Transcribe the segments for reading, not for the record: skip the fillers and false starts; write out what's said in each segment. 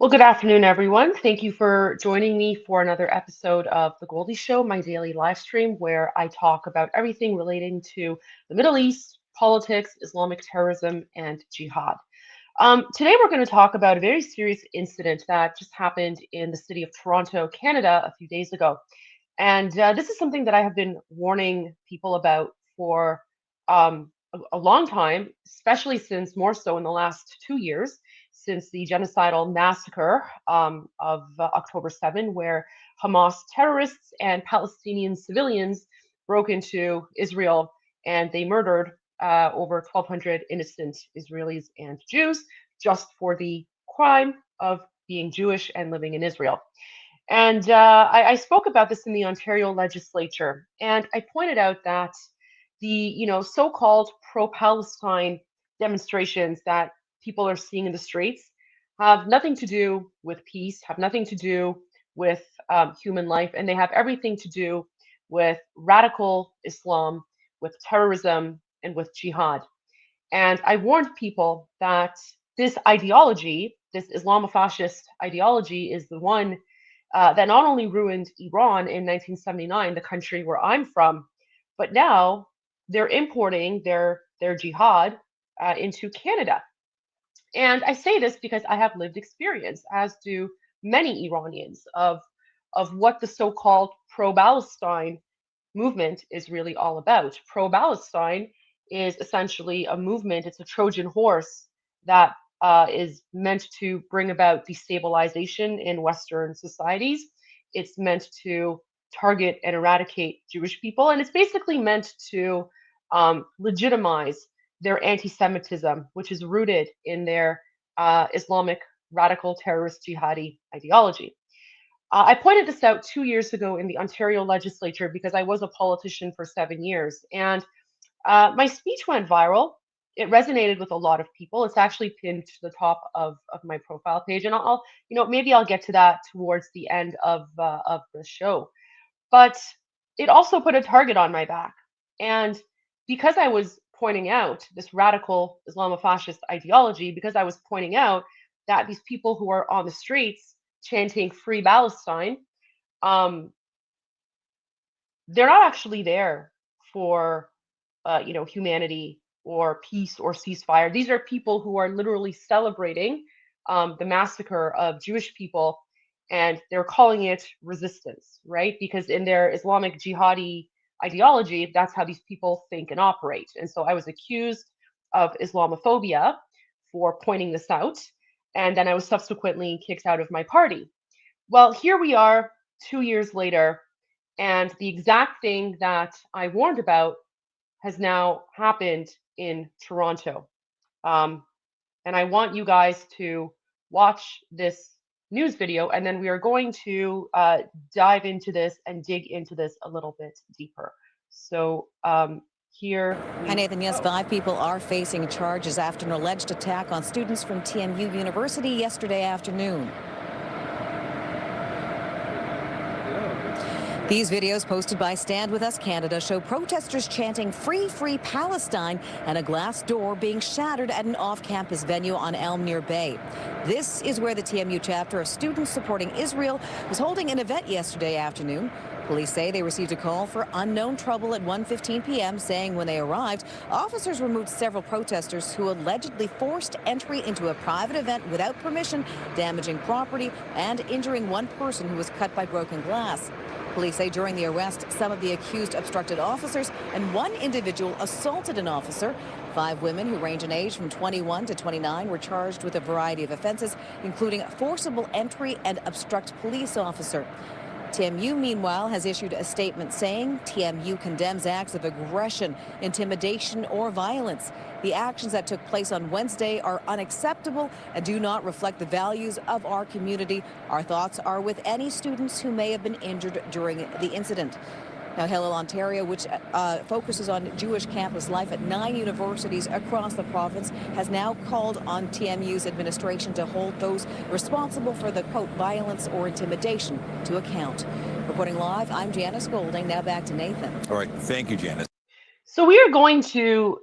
Well, good afternoon, everyone. Thank you for joining me for another episode of The Goldie Show, my daily live stream where I talk about everything relating to the Middle East, politics, Islamic terrorism, and jihad. Today, we're going to talk about a very serious incident that just happened in the city of Toronto, Canada, a few days ago. And this is something that I have been warning people about for a long time, especially since more so in the last 2 years, since the genocidal massacre of October 7, where Hamas terrorists and Palestinian civilians broke into Israel and they murdered over 1,200 innocent Israelis and Jews just for the crime of being Jewish and living in Israel. And I spoke about this in the Ontario legislature, and I pointed out that the so-called pro-Palestine demonstrations that people are seeing in the streets have nothing to do with peace, have nothing to do with human life, and they have everything to do with radical Islam, with terrorism, and with jihad. And I warned people that this ideology, this Islamofascist ideology, is the one that not only ruined Iran in 1979, the country where I'm from, but now they're importing their jihad into Canada. And I say this because I have lived experience, as do many Iranians, of what the so-called pro-Palestine movement is really all about. Pro-Palestine is essentially a movement, it's a Trojan horse that is meant to bring about destabilization in Western societies. It's meant to target and eradicate Jewish people, and it's basically meant to legitimize their anti Semitism, which is rooted in their Islamic radical terrorist jihadi ideology. I pointed this out 2 years ago in the Ontario legislature because I was a politician for 7 years. And my speech went viral. It resonated with a lot of people. It's actually pinned to the top of my profile page. And maybe I'll get to that towards the end of the show. But it also put a target on my back. And because I was pointing out this radical Islamofascist ideology, because I was pointing out that these people who are on the streets chanting "Free Palestine," um, they're not actually there for humanity or peace or ceasefire. These are people who are literally celebrating the massacre of Jewish people, and they're calling it resistance, right? Because in their Islamic jihadi ideology, that's how these people think and operate. And so I was accused of Islamophobia for pointing this out, and then I was subsequently kicked out of my party. Well, here we are 2 years later, and the exact thing that I warned about has now happened in Toronto. And I want you guys to watch this news video, and then we are going to dive into this and dig into this a little bit deeper. So here. Hi, Nathan. Yes, 5 people are facing charges after an alleged attack on students from TMU University yesterday afternoon. These videos posted by Stand With Us Canada show protesters chanting "Free, Free Palestine" and a glass door being shattered at an off-campus venue on Elmere Bay. This is where the TMU chapter of students supporting Israel was holding an event yesterday afternoon. Police say they received a call for unknown trouble at 1:15 p.m., saying when they arrived, officers removed several protesters who allegedly forced entry into a private event without permission, damaging property and injuring one person who was cut by broken glass. Police say during the arrest, some of the accused obstructed officers and one individual assaulted an officer. 5 women who range in age from 21 to 29 were charged with a variety of offenses, including forcible entry and obstruct police officer. TMU, meanwhile, has issued a statement saying TMU condemns acts of aggression, intimidation, or violence. The actions that took place on Wednesday are unacceptable and do not reflect the values of our community. Our thoughts are with any students who may have been injured during the incident. Now, Hillel, Ontario, which focuses on Jewish campus life at 9 universities across the province, has now called on TMU's administration to hold those responsible for the, quote, violence or intimidation to account. Reporting live, I'm Janice Golding. Now back to Nathan. All right. Thank you, Janice. So we are going to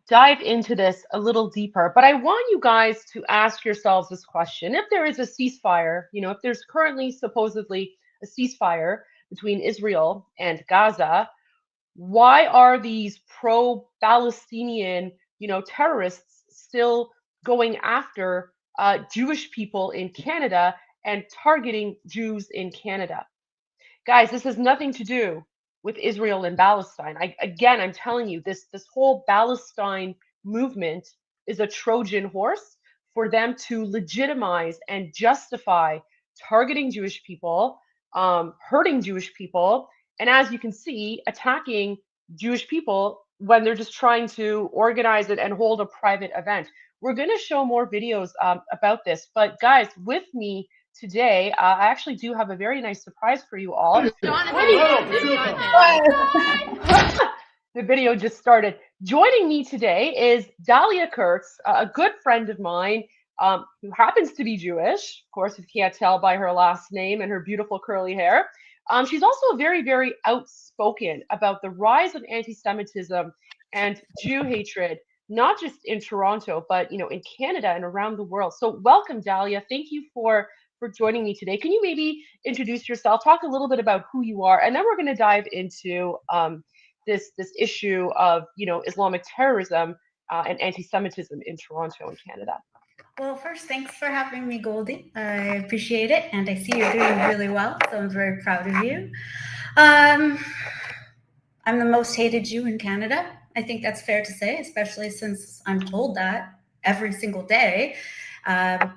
dive into this a little deeper, but I want you guys to ask yourselves this question. If there is a ceasefire, if there's currently supposedly a ceasefire between Israel and Gaza, why are these pro-Palestinian, terrorists still going after Jewish people in Canada and targeting Jews in Canada? Guys, this has nothing to do with Israel and Palestine. I'm telling you, this whole Palestine movement is a Trojan horse for them to legitimize and justify targeting Jewish people, hurting Jewish people, and as you can see, attacking Jewish people when they're just trying to organize it and hold a private event. We're going to show more videos about this, but guys, with me today, I actually do have a very nice surprise for you all. The video just started. Joining me today is Dahlia Kurtz, a good friend of mine who happens to be Jewish. Of course, if you can't tell by her last name and her beautiful curly hair. She's also very, very outspoken about the rise of anti-Semitism and Jew hatred, not just in Toronto, but in Canada and around the world. So welcome, Dahlia. Thank you for joining me today. Can you maybe introduce yourself, talk a little bit about who you are, and then we're going to dive into this issue of Islamic terrorism and anti-Semitism in Toronto and Canada. Well, first, thanks for having me, Goldie. I appreciate it, and I see you're doing really well, so I'm very proud of you. I'm the most hated Jew in Canada. I think that's fair to say, especially since I'm told that every single day. I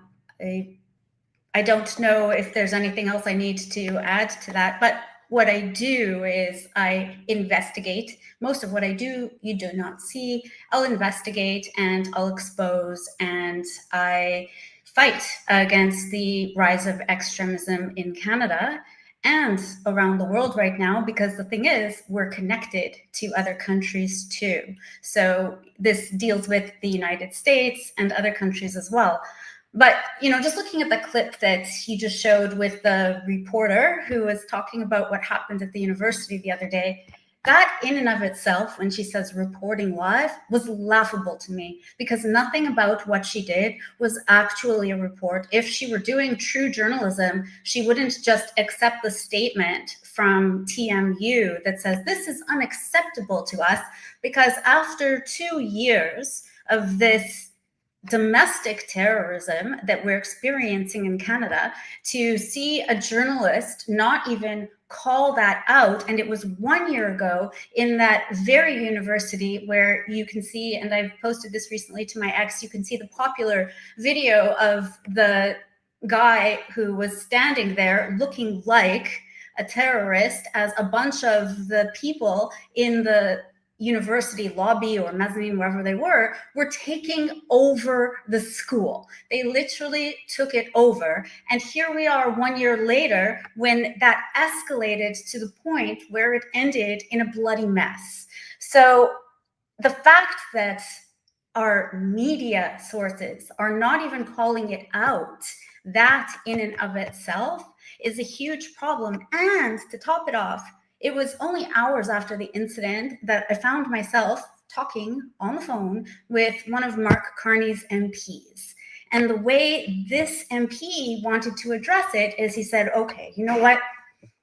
don't know if there's anything else I need to add to that, but what I do is I investigate. Most of what I do, you do not see. I'll investigate and I'll expose, and I fight against the rise of extremism in Canada and around the world right now, because the thing is, we're connected to other countries too. So this deals with the United States and other countries as well. But, just looking at the clip that he just showed with the reporter who was talking about what happened at the university the other day, That in and of itself, when she says reporting live, was laughable to me, because nothing about what she did was actually a report. If she were doing true journalism, she wouldn't just accept the statement from TMU that says this is unacceptable to us, because after 2 years of this domestic terrorism that we're experiencing in Canada, to see a journalist not even call that out. And it was 1 year ago in that very university where you can see, and I've posted this recently to my ex, you can see the popular video of the guy who was standing there looking like a terrorist, as a bunch of the people in the university lobby or mezzanine, wherever they were taking over the school. They literally took it over. And here we are 1 year later, when that escalated to the point where it ended in a bloody mess. So the fact that our media sources are not even calling it out, that in and of itself is a huge problem. And to top it off, it was only hours after the incident that I found myself talking on the phone with one of Mark Carney's MPs. And the way this MP wanted to address it is he said, okay, you know what?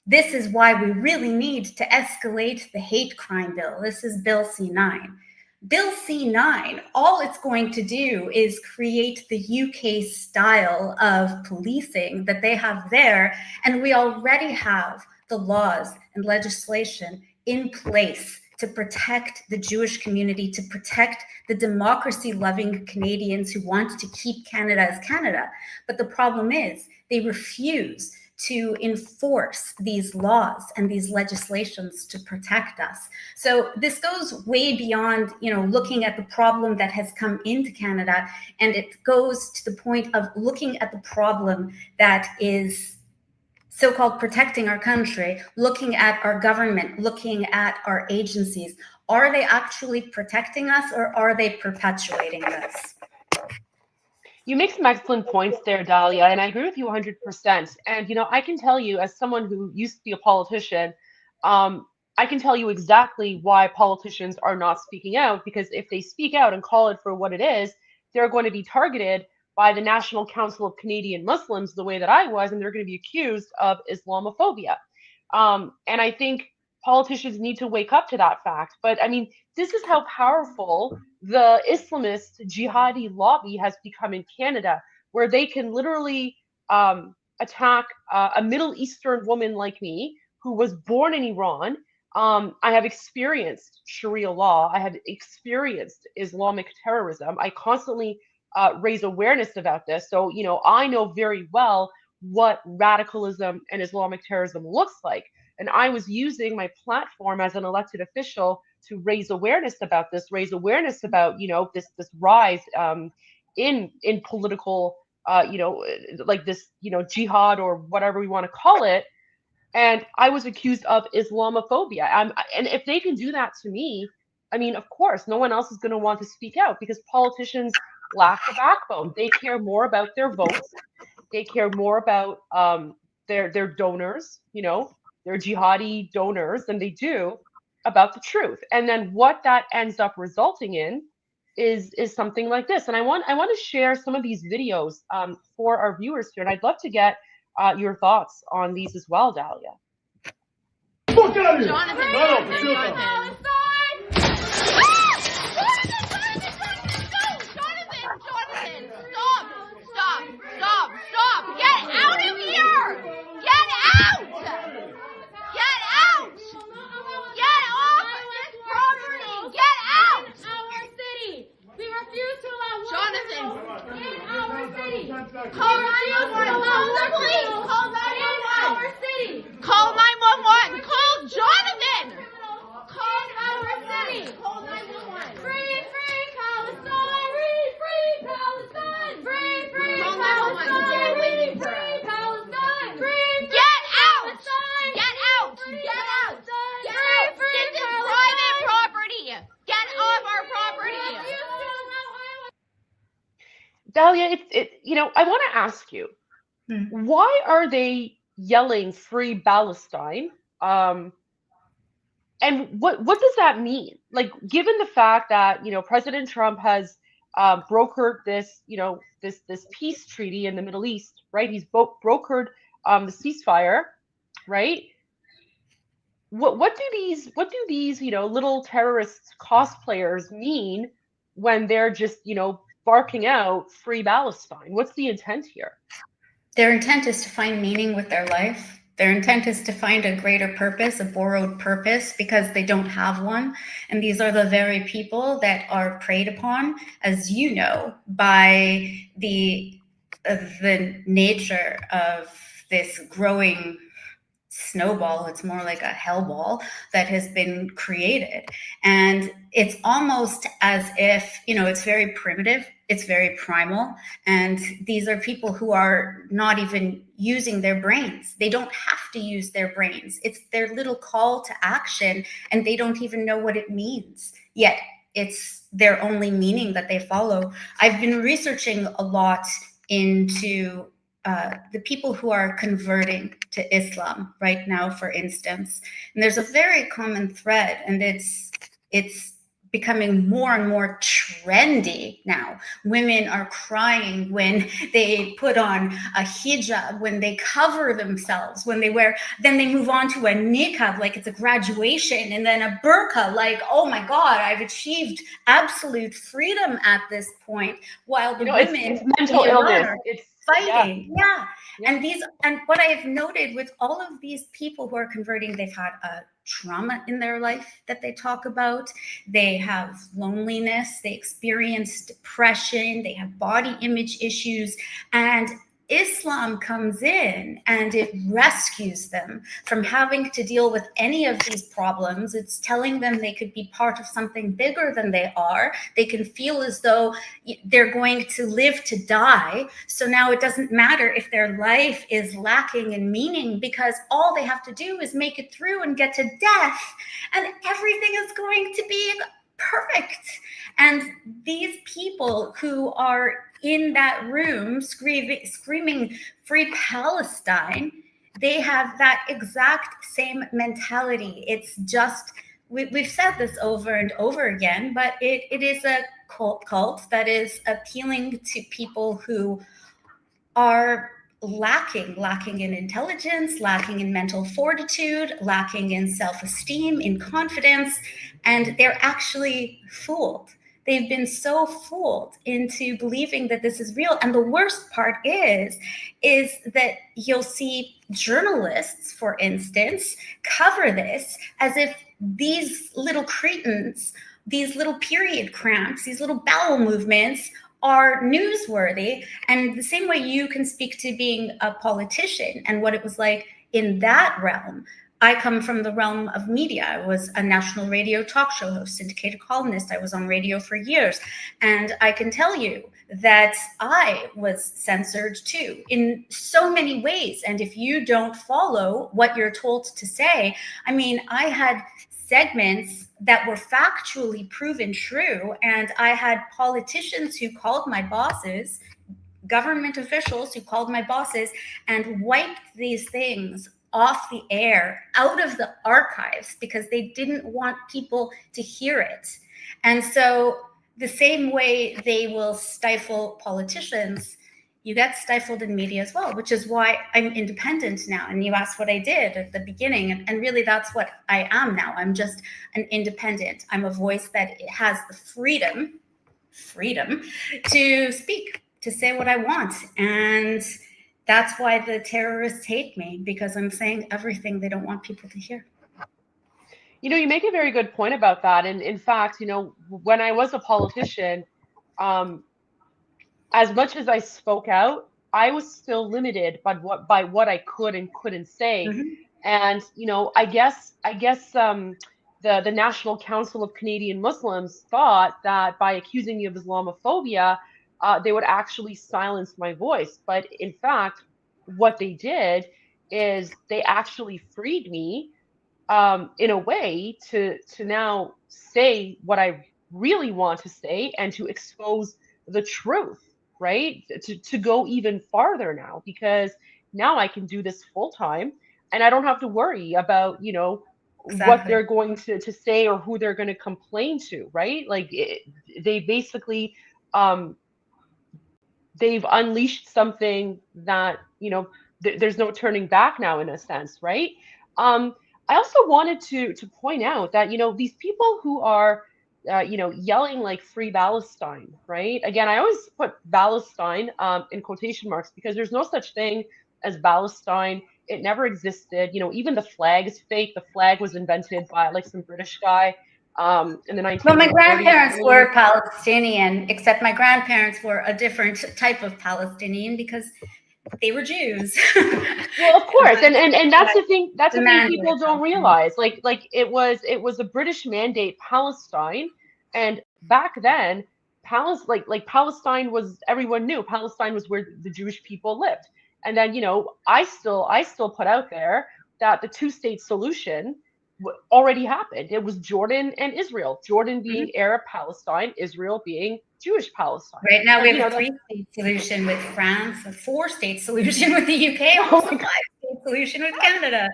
This is why we really need to escalate the hate crime bill. This is Bill C9. Bill C9, all it's going to do is create the UK style of policing that they have there. And we already have the laws and legislation in place to protect the Jewish community, to protect the democracy-loving Canadians who want to keep Canada as Canada. But the problem is they refuse to enforce these laws and these legislations to protect us. So this goes way beyond, looking at the problem that has come into Canada, and it goes to the point of looking at the problem that is so-called protecting our country, looking at our government, looking at our agencies. Are they actually protecting us, or are they perpetuating this? You make some excellent points there, Dahlia, and I agree with you 100%. And, I can tell you, as someone who used to be a politician, I can tell you exactly why politicians are not speaking out, because if they speak out and call it for what it is, they're going to be targeted by the National Council of Canadian Muslims the way that I was, and they're going to be accused of Islamophobia. And I think politicians need to wake up to that fact. But I mean, this is how powerful the Islamist jihadi lobby has become in Canada, where they can literally attack a Middle Eastern woman like me who was born in Iran. I have experienced Sharia law. I have experienced Islamic terrorism. I constantly raise awareness about this. So, I know very well what radicalism and Islamic terrorism looks like. And I was using my platform as an elected official to raise awareness about this, raise awareness about, this rise in political, like this, jihad or whatever we want to call it. And I was accused of Islamophobia. And if they can do that to me, I mean, of course, no one else is going to want to speak out, because politicians lack the backbone. They care more about their votes. They care more about their donors, their jihadi donors, than they do about the truth. And then what that ends up resulting in is something like this. And I want to share some of these videos for our viewers here, and I'd love to get your thoughts on these as well, Dahlia. Look at it! Jonathan, stop! Get out of here! Get out! Get out! Get off this property! Get out! Our city! We refuse to allow Jonathan! in our city! Call 911! The police! Call 911! Our city! Call 911! Call Jonathan! Call our city! Call 911! Free Palestine! Free Palestine! Free Call 911! They're waiting for us. Free Palestine! Get out! Get out! Get out! Get out! This is private property! Get off our property! Dahlia, I want to ask you, why are they yelling "Free Palestine" And what does that mean? Like, given the fact that, President Trump has brokered this, this peace treaty in the Middle East, right? He's brokered the ceasefire, right? What do these little terrorist cosplayers mean when they're just barking out free Palestine? What's the intent here? Their intent is to find meaning with their life. Their intent is to find a greater purpose, a borrowed purpose, because they don't have one. And these are the very people that are preyed upon, as you know, by the nature of this growing snowball. It's more like a hellball that has been created. And it's almost as if, it's very primitive, it's very primal. And these are people who are not even using their brains. They don't have to use their brains. It's their little call to action, and they don't even know what it means. Yet it's their only meaning that they follow. I've been researching a lot into the people who are converting to Islam right now, for instance. And there's a very common thread, and it's becoming more and more trendy now. Women are crying when they put on a hijab, when they cover themselves, when they wear, then they move on to a niqab like it's a graduation, and then a burqa like, oh my God, I've achieved absolute freedom at this point, while the women it's mental illness. It's fighting. Yeah. And what I have noted with all of these people who are converting, they've had a trauma in their life that they talk about. They have loneliness, they experience depression, they have body image issues, and Islam comes in and it rescues them from having to deal with any of these problems. It's telling them they could be part of something bigger than they are. They can feel as though they're going to live to die. So now it doesn't matter if their life is lacking in meaning, because all they have to do is make it through and get to death, and everything is going to be perfect. And these people who are in that room screaming free Palestine, they have that exact same mentality. It's just, we've said this over and over again, but it is a cult that is appealing to people who are lacking in intelligence, lacking in mental fortitude, lacking in self-esteem, in confidence, and they're actually fooled. They've been so fooled into believing that this is real. And the worst part is that you'll see journalists, for instance, cover this as if these little cretins, these little period cramps, these little bowel movements are newsworthy. And the same way you can speak to being a politician and what it was like in that realm. I come from the realm of media. I was a national radio talk show host, syndicated columnist. I was on radio for years. And I can tell you that I was censored too in so many ways. And if you don't follow what you're told to say, I mean, I had segments that were factually proven true. And I had politicians who called my bosses, government officials who called my bosses and wiped these things off the air, out of the archives, because they didn't want people to hear it. And so the same way they will stifle politicians, you get stifled in media as well, which is why I'm independent now. And you asked what I did at the beginning, and really that's what I am now. I'm just an independent. I'm a voice that has the freedom to speak, to say what I want. And that's why the terrorists hate me, because I'm saying everything they don't want people to hear. You make a very good point about that. And in fact, when I was a politician, as much as I spoke out, I was still limited by what I could and couldn't say. Mm-hmm. And I guess the National Council of Canadian Muslims thought that by accusing me of Islamophobia, they would actually silence my voice. But in fact, what they did is they actually freed me in a way to now say what I really want to say and to expose the truth, right? To go even farther now, because now I can do this full time and I don't have to worry about, what they're going to say or who they're going to complain to, right? Like they basically they've unleashed something that, you know, there's no turning back now in a sense, right? I also wanted to point out that, you know, these people who are you know, yelling like free Palestine, right? Again, I always put Palestine in quotation marks because there's no such thing as Palestine. It never existed. You know, even the flag is fake. The flag was invented by like some British guy in the 1930s. Well, my grandparents were Palestinian, except my grandparents were a different type of Palestinian because they were Jews. Well, of course, and that's the thing. That's the thing people don't realize. Like it was a British mandate, Palestine, and back then, Palestine was, everyone knew Palestine was where the Jewish people lived. And then, you know, I still put out there that the two-state solution already happened. It was Jordan and Israel. Jordan being Arab Palestine, Israel being Jewish Palestine. Right now we have a three-state solution with France, a four-state solution with the UK, almost a five-state solution with Canada.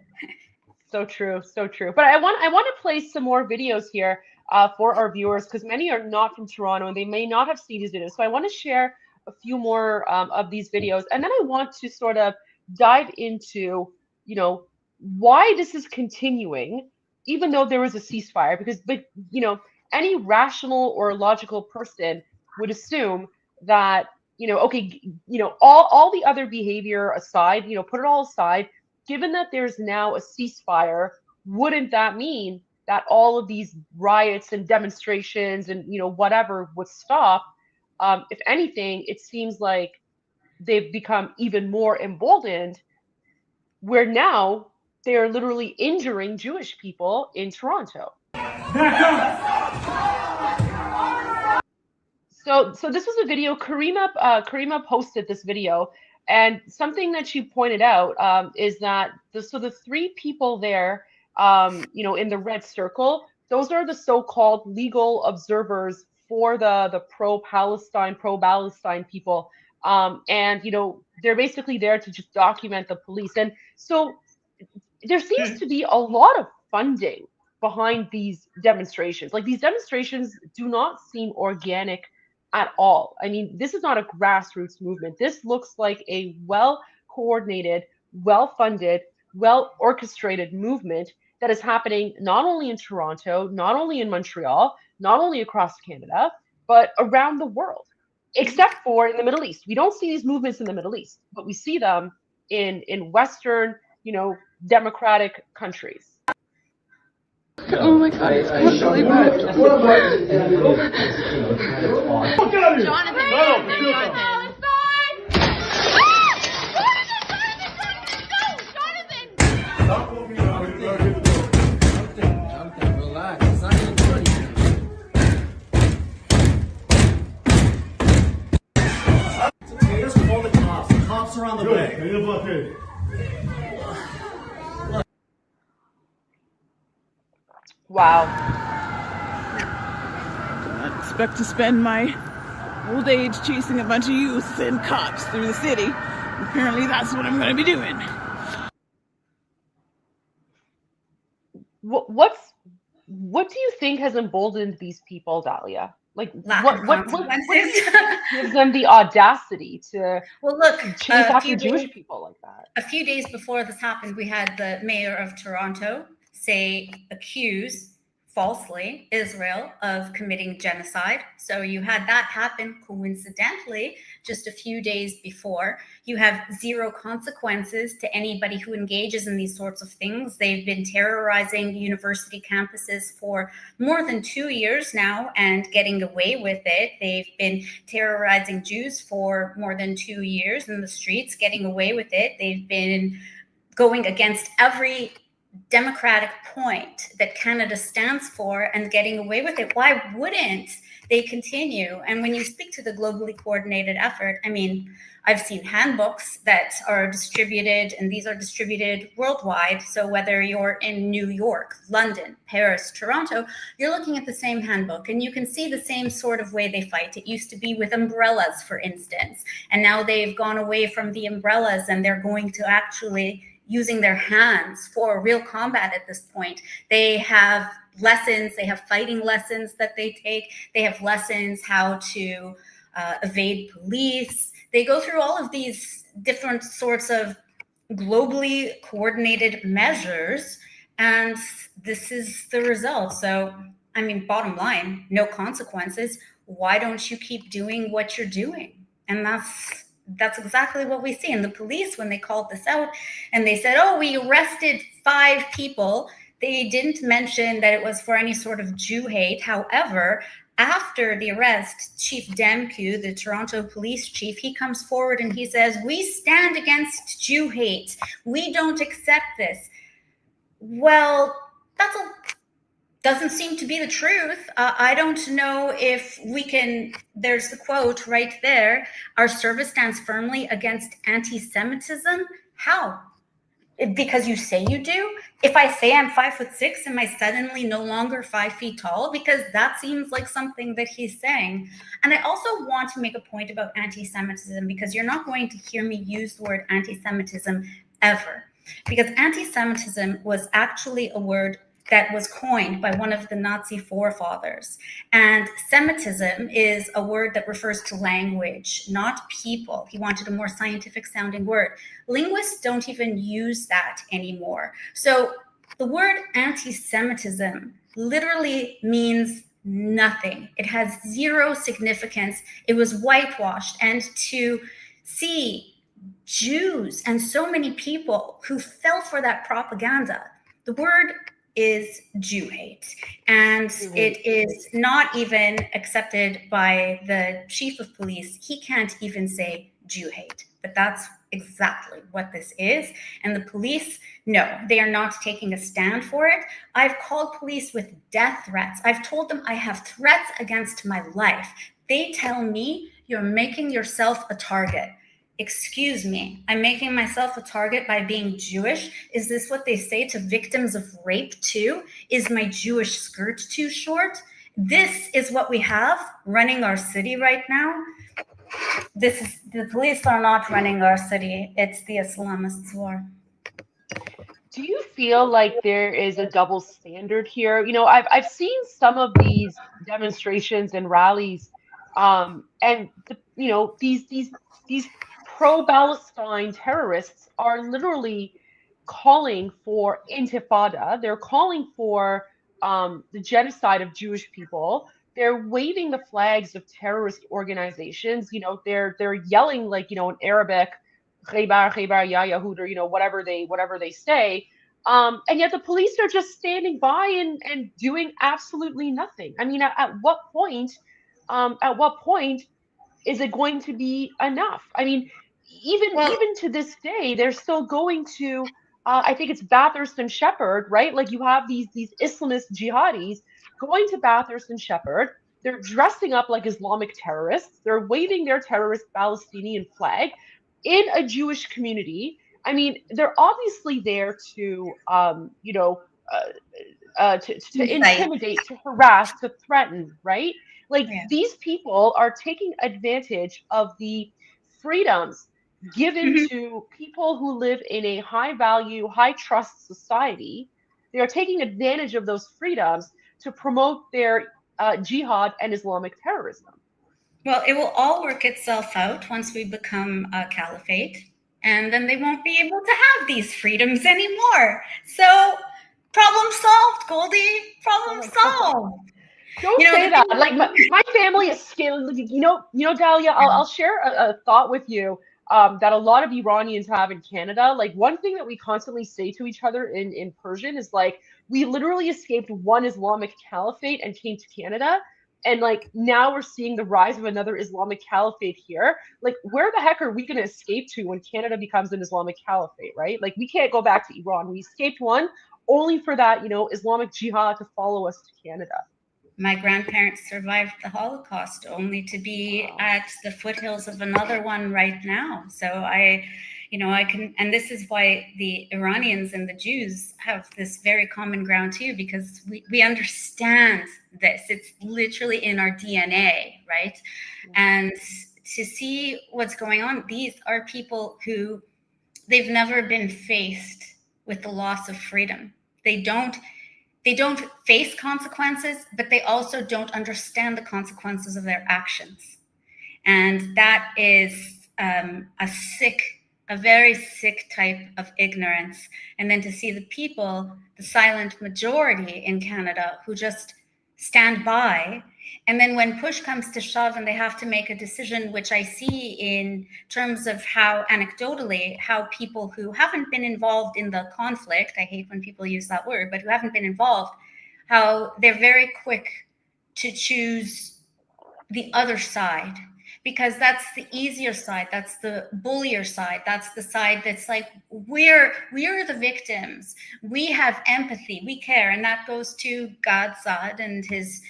So true, so true. But I want to play some more videos here for our viewers because many are not from Toronto and they may not have seen these videos. So I want to share a few more of these videos, and then I want to sort of dive into, you know, why this is continuing, even though there was a ceasefire. But you know, any rational or logical person would assume that, you know, okay, you know, all the other behavior aside, you know, put it all aside, given that there's now a ceasefire, wouldn't that mean that all of these riots and demonstrations and, you know, whatever would stop? If anything, it seems like they've become even more emboldened, where now they are literally injuring Jewish people in Toronto. So this was a video. Karima posted this video, and something that she pointed out is that the three people there, you know, in the red circle, those are the so-called legal observers for the pro-Palestine people, and you know, they're basically there to just document the police. And so there seems to be a lot of funding behind these demonstrations. Like, these demonstrations do not seem organic at all. I mean, this is not a grassroots movement. This looks like a well-coordinated, well-funded, well-orchestrated movement that is happening not only in Toronto, not only in Montreal, not only across Canada, but around the world, except for in the Middle East. We don't see these movements in the Middle East, but we see them in Western, you know, democratic countries. Oh my God, it's really bad. Jonathan. Jonathan, relax. It's not going to do anything. Okay, just call the cops. The cops are on the way. Wow. I expect to spend my old age chasing a bunch of youth and cops through the city. Apparently that's what I'm going to be doing. What do you think has emboldened these people, Dahlia? Like, what gives them the audacity to chase after Jewish people like that? A few days before this happened, we had the mayor of Toronto accuse falsely Israel of committing genocide. So you had that happen coincidentally just a few days before. You have zero consequences to anybody who engages in these sorts of things. They've been terrorizing university campuses for more than 2 years now and getting away with it. They've been terrorizing Jews for more than 2 years in the streets, getting away with it. They've been going against every democratic point that Canada stands for and getting away with it. Why wouldn't they continue? And when you speak to the globally coordinated effort, I mean, I've seen handbooks that are distributed, and these are distributed worldwide. So whether you're in New York, London, Paris, Toronto, you're looking at the same handbook and you can see the same sort of way they fight. It used to be with umbrellas, for instance, and now they've gone away from the umbrellas and they're going to actually using their hands for real combat at this point. They have lessons, they have fighting lessons that they take. They have lessons how to evade police. They go through all of these different sorts of globally coordinated measures, and this is the result. So, I mean, bottom line, no consequences. Why don't you keep doing what you're doing? And that's exactly what we see. And the police, when they called this out and they said, oh, we arrested 5 people, they didn't mention that it was for any sort of Jew hate. However, after the arrest, Chief Demku, the Toronto police chief, he comes forward and he says, we stand against Jew hate. We don't accept this. Well, that's doesn't seem to be the truth. I don't know if we can, there's the quote right there, our service stands firmly against anti-Semitism. How? Because you say you do? If I say I'm 5'6", am I suddenly no longer 5 feet tall? Because that seems like something that he's saying. And I also want to make a point about anti-Semitism, because you're not going to hear me use the word anti-Semitism ever. Because anti-Semitism was actually a word that was coined by one of the Nazi forefathers. And Semitism is a word that refers to language, not people. He wanted a more scientific sounding word. Linguists don't even use that anymore. So the word anti-Semitism literally means nothing. It has zero significance. It was whitewashed. And to see Jews and so many people who fell for that propaganda, the word is Jew hate. And it is not even accepted by the chief of police. He can't even say Jew hate, but that's exactly what this is. And the police, no, they are not taking a stand for it. I've called police with death threats. I've told them I have threats against my life. They tell me you're making yourself a target. Excuse me, I'm making myself a target by being Jewish? Is this what they say to victims of rape too? Is my Jewish skirt too short? This is what we have running our city right now. The police are not running our city. It's the Islamists' war. Do you feel like there is a double standard here? You know, I've seen some of these demonstrations and rallies, and you know, these pro-Palestine terrorists are literally calling for intifada. They're calling for the genocide of Jewish people. They're waving the flags of terrorist organizations. You know, they're yelling, like, you know, in Arabic, "Khaybar, Khaybar, ya Yahud," or, you know, whatever they say. And yet the police are just standing by and doing absolutely nothing. I mean, at what point? At what point is it going to be enough? I mean, even to this day, they're still going to. I think it's Bathurst and Shepherd, right? Like, you have these Islamist jihadis going to Bathurst and Shepherd. They're dressing up like Islamic terrorists. They're waving their terrorist Palestinian flag in a Jewish community. I mean, they're obviously there to, you know, to intimidate, to harass, to threaten, right? Like, these people are taking advantage of the freedoms given to people who live in a high value, high trust society. They are taking advantage of those freedoms to promote their jihad and Islamic terrorism. Well, it will all work itself out once we become a caliphate, and then they won't be able to have these freedoms anymore. So, problem solved, Goldie. Problem solved. Don't say that. Like, my family is scared. You know, Dahlia. I'll share a thought with you that a lot of Iranians have in Canada. Like, one thing that we constantly say to each other in Persian is, like, we literally escaped one Islamic caliphate and came to Canada. And, like, now we're seeing the rise of another Islamic caliphate here. Like, where the heck are we going to escape to when Canada becomes an Islamic caliphate, right? Like, we can't go back to Iran. We escaped one only for that, you know, Islamic jihad to follow us to Canada. My grandparents survived the Holocaust only to be at the foothills of another one right now. So I can, and this is why the Iranians and the Jews have this very common ground too, because we understand this. It's literally in our DNA, right? And to see what's going on, these are people who they've never been faced with the loss of freedom. They don't face consequences, but they also don't understand the consequences of their actions. And that is a very sick type of ignorance. And then to see the people, the silent majority in Canada, who just stand by. And then when push comes to shove and they have to make a decision, which I see in terms of how anecdotally, how people who haven't been involved in the conflict, I hate when people use that word, but who haven't been involved, how they're very quick to choose the other side, because that's the easier side, that's the bullier side, that's the side that's like, we're the victims, we have empathy, we care. And that goes to Godzad and his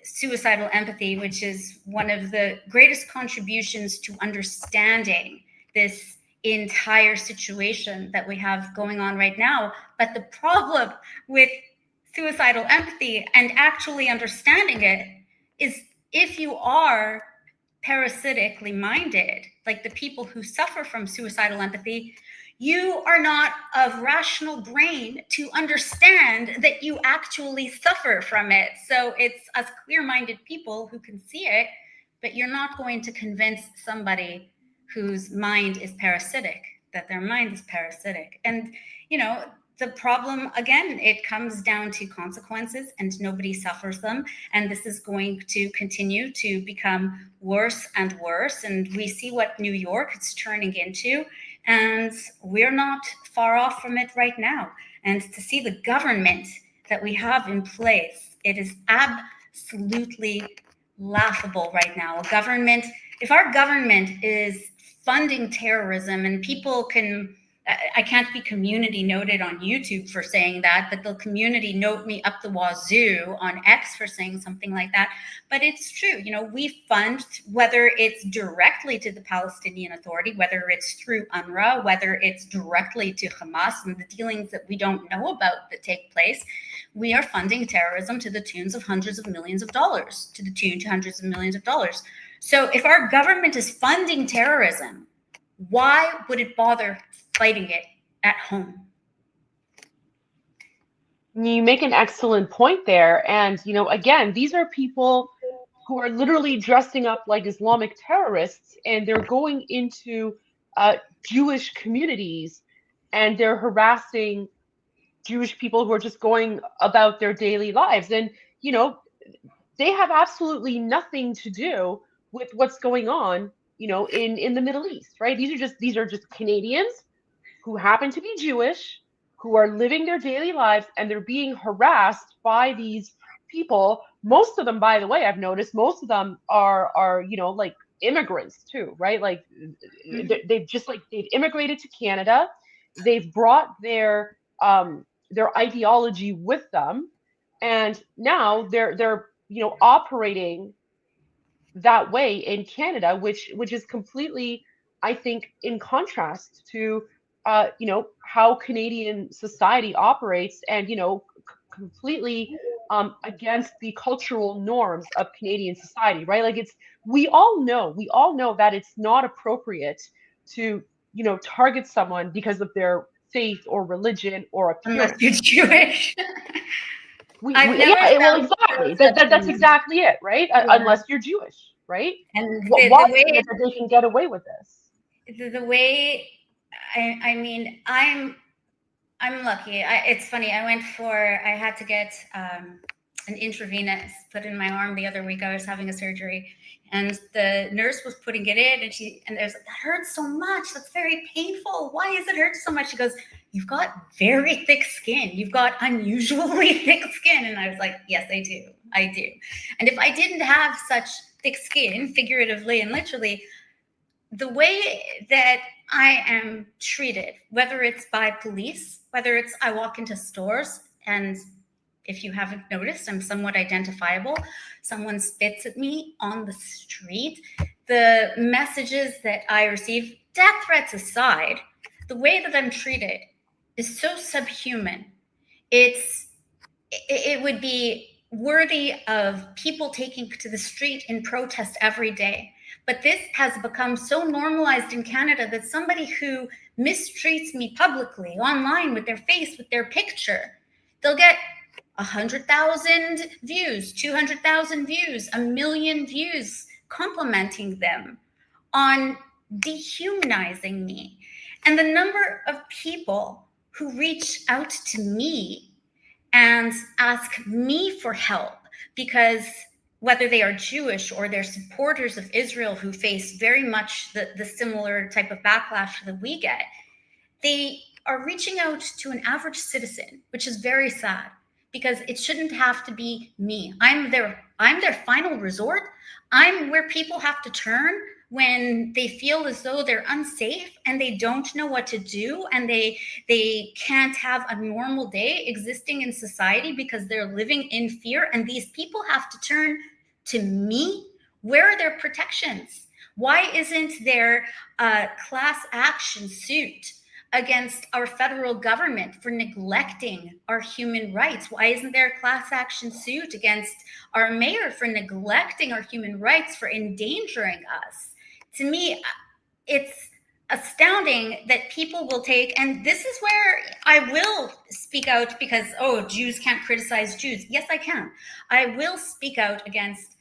suicidal empathy, which is one of the greatest contributions to understanding this entire situation that we have going on right now. But the problem with suicidal empathy and actually understanding it is, if you are parasitically minded, like the people who suffer from suicidal empathy, you are not of rational brain to understand that you actually suffer from it. So it's us clear-minded people who can see it, but you're not going to convince somebody whose mind is parasitic that their mind is parasitic. And, you know, the problem, again, it comes down to consequences, and nobody suffers them. And this is going to continue to become worse and worse. And we see what New York is turning into, and we're not far off from it right now. And to see the government that we have in place, it is absolutely laughable right now. If our government is funding terrorism, and people can, I can't be community noted on YouTube for saying that, but they'll community note me up the wazoo on X for saying something like that. But it's true. You know, we fund, whether it's directly to the Palestinian Authority, whether it's through UNRWA, whether it's directly to Hamas and the dealings that we don't know about that take place, we are funding terrorism to the tunes of hundreds of millions of dollars, to hundreds of millions of dollars. So if our government is funding terrorism, why would it bother fighting it at home? You make an excellent point there. And, you know, again, these are people who are literally dressing up like Islamic terrorists, and they're going into Jewish communities, and they're harassing Jewish people who are just going about their daily lives. And, you know, they have absolutely nothing to do with what's going on, you know, in the Middle East, right? These are just Canadians who happen to be Jewish, who are living their daily lives, and they're being harassed by these people. Most of them, by the way, I've noticed, most of them are you know, like immigrants too, right? Like they've immigrated to Canada. They've brought their ideology with them, and now they're you know, operating that way in Canada, which is completely, I think, in contrast to you know, how Canadian society operates, and, you know, completely against the cultural norms of Canadian society, right? Like, we all know that it's not appropriate to, you know, target someone because of their faith or religion or appearance. Unless you're Jewish. Exactly. That's exactly it, right? Yeah. Unless you're Jewish, right? And why is it that they can get away with this? The way, I mean, I'm lucky. It's funny. I had to get an intravenous put in my arm the other week. I was having a surgery, and the nurse was putting it in, and there's like, that hurts so much. That's very painful. Why does it hurt so much? She goes, "You've got very thick skin. You've got unusually thick skin." And I was like, "Yes, I do. I do." And if I didn't have such thick skin, figuratively and literally, the way that I am treated, whether it's by police, whether it's I walk into stores, and if you haven't noticed, I'm somewhat identifiable. Someone spits at me on the street. The messages that I receive, death threats aside, the way that I'm treated is so subhuman. It would be worthy of people taking to the street in protest every day. But this has become so normalized in Canada that somebody who mistreats me publicly online with their face, with their picture, they'll get 100,000 views, 200,000 views, 1,000,000 views complimenting them on dehumanizing me. And the number of people who reach out to me and ask me for help, because whether they are Jewish or they're supporters of Israel who face very much the similar type of backlash that we get, they are reaching out to an average citizen, which is very sad, because it shouldn't have to be me. I'm their final resort. I'm where people have to turn when they feel as though they're unsafe and they don't know what to do, and they can't have a normal day existing in society because they're living in fear. And these people have to turn to me. Where are their protections? Why isn't there a class action suit against our federal government for neglecting our human rights? Why isn't there a class action suit against our mayor for neglecting our human rights, for endangering us? To me, it's astounding that people will take, and this is where I will speak out, because, oh, Jews can't criticize Jews. Yes, I can. I will speak out against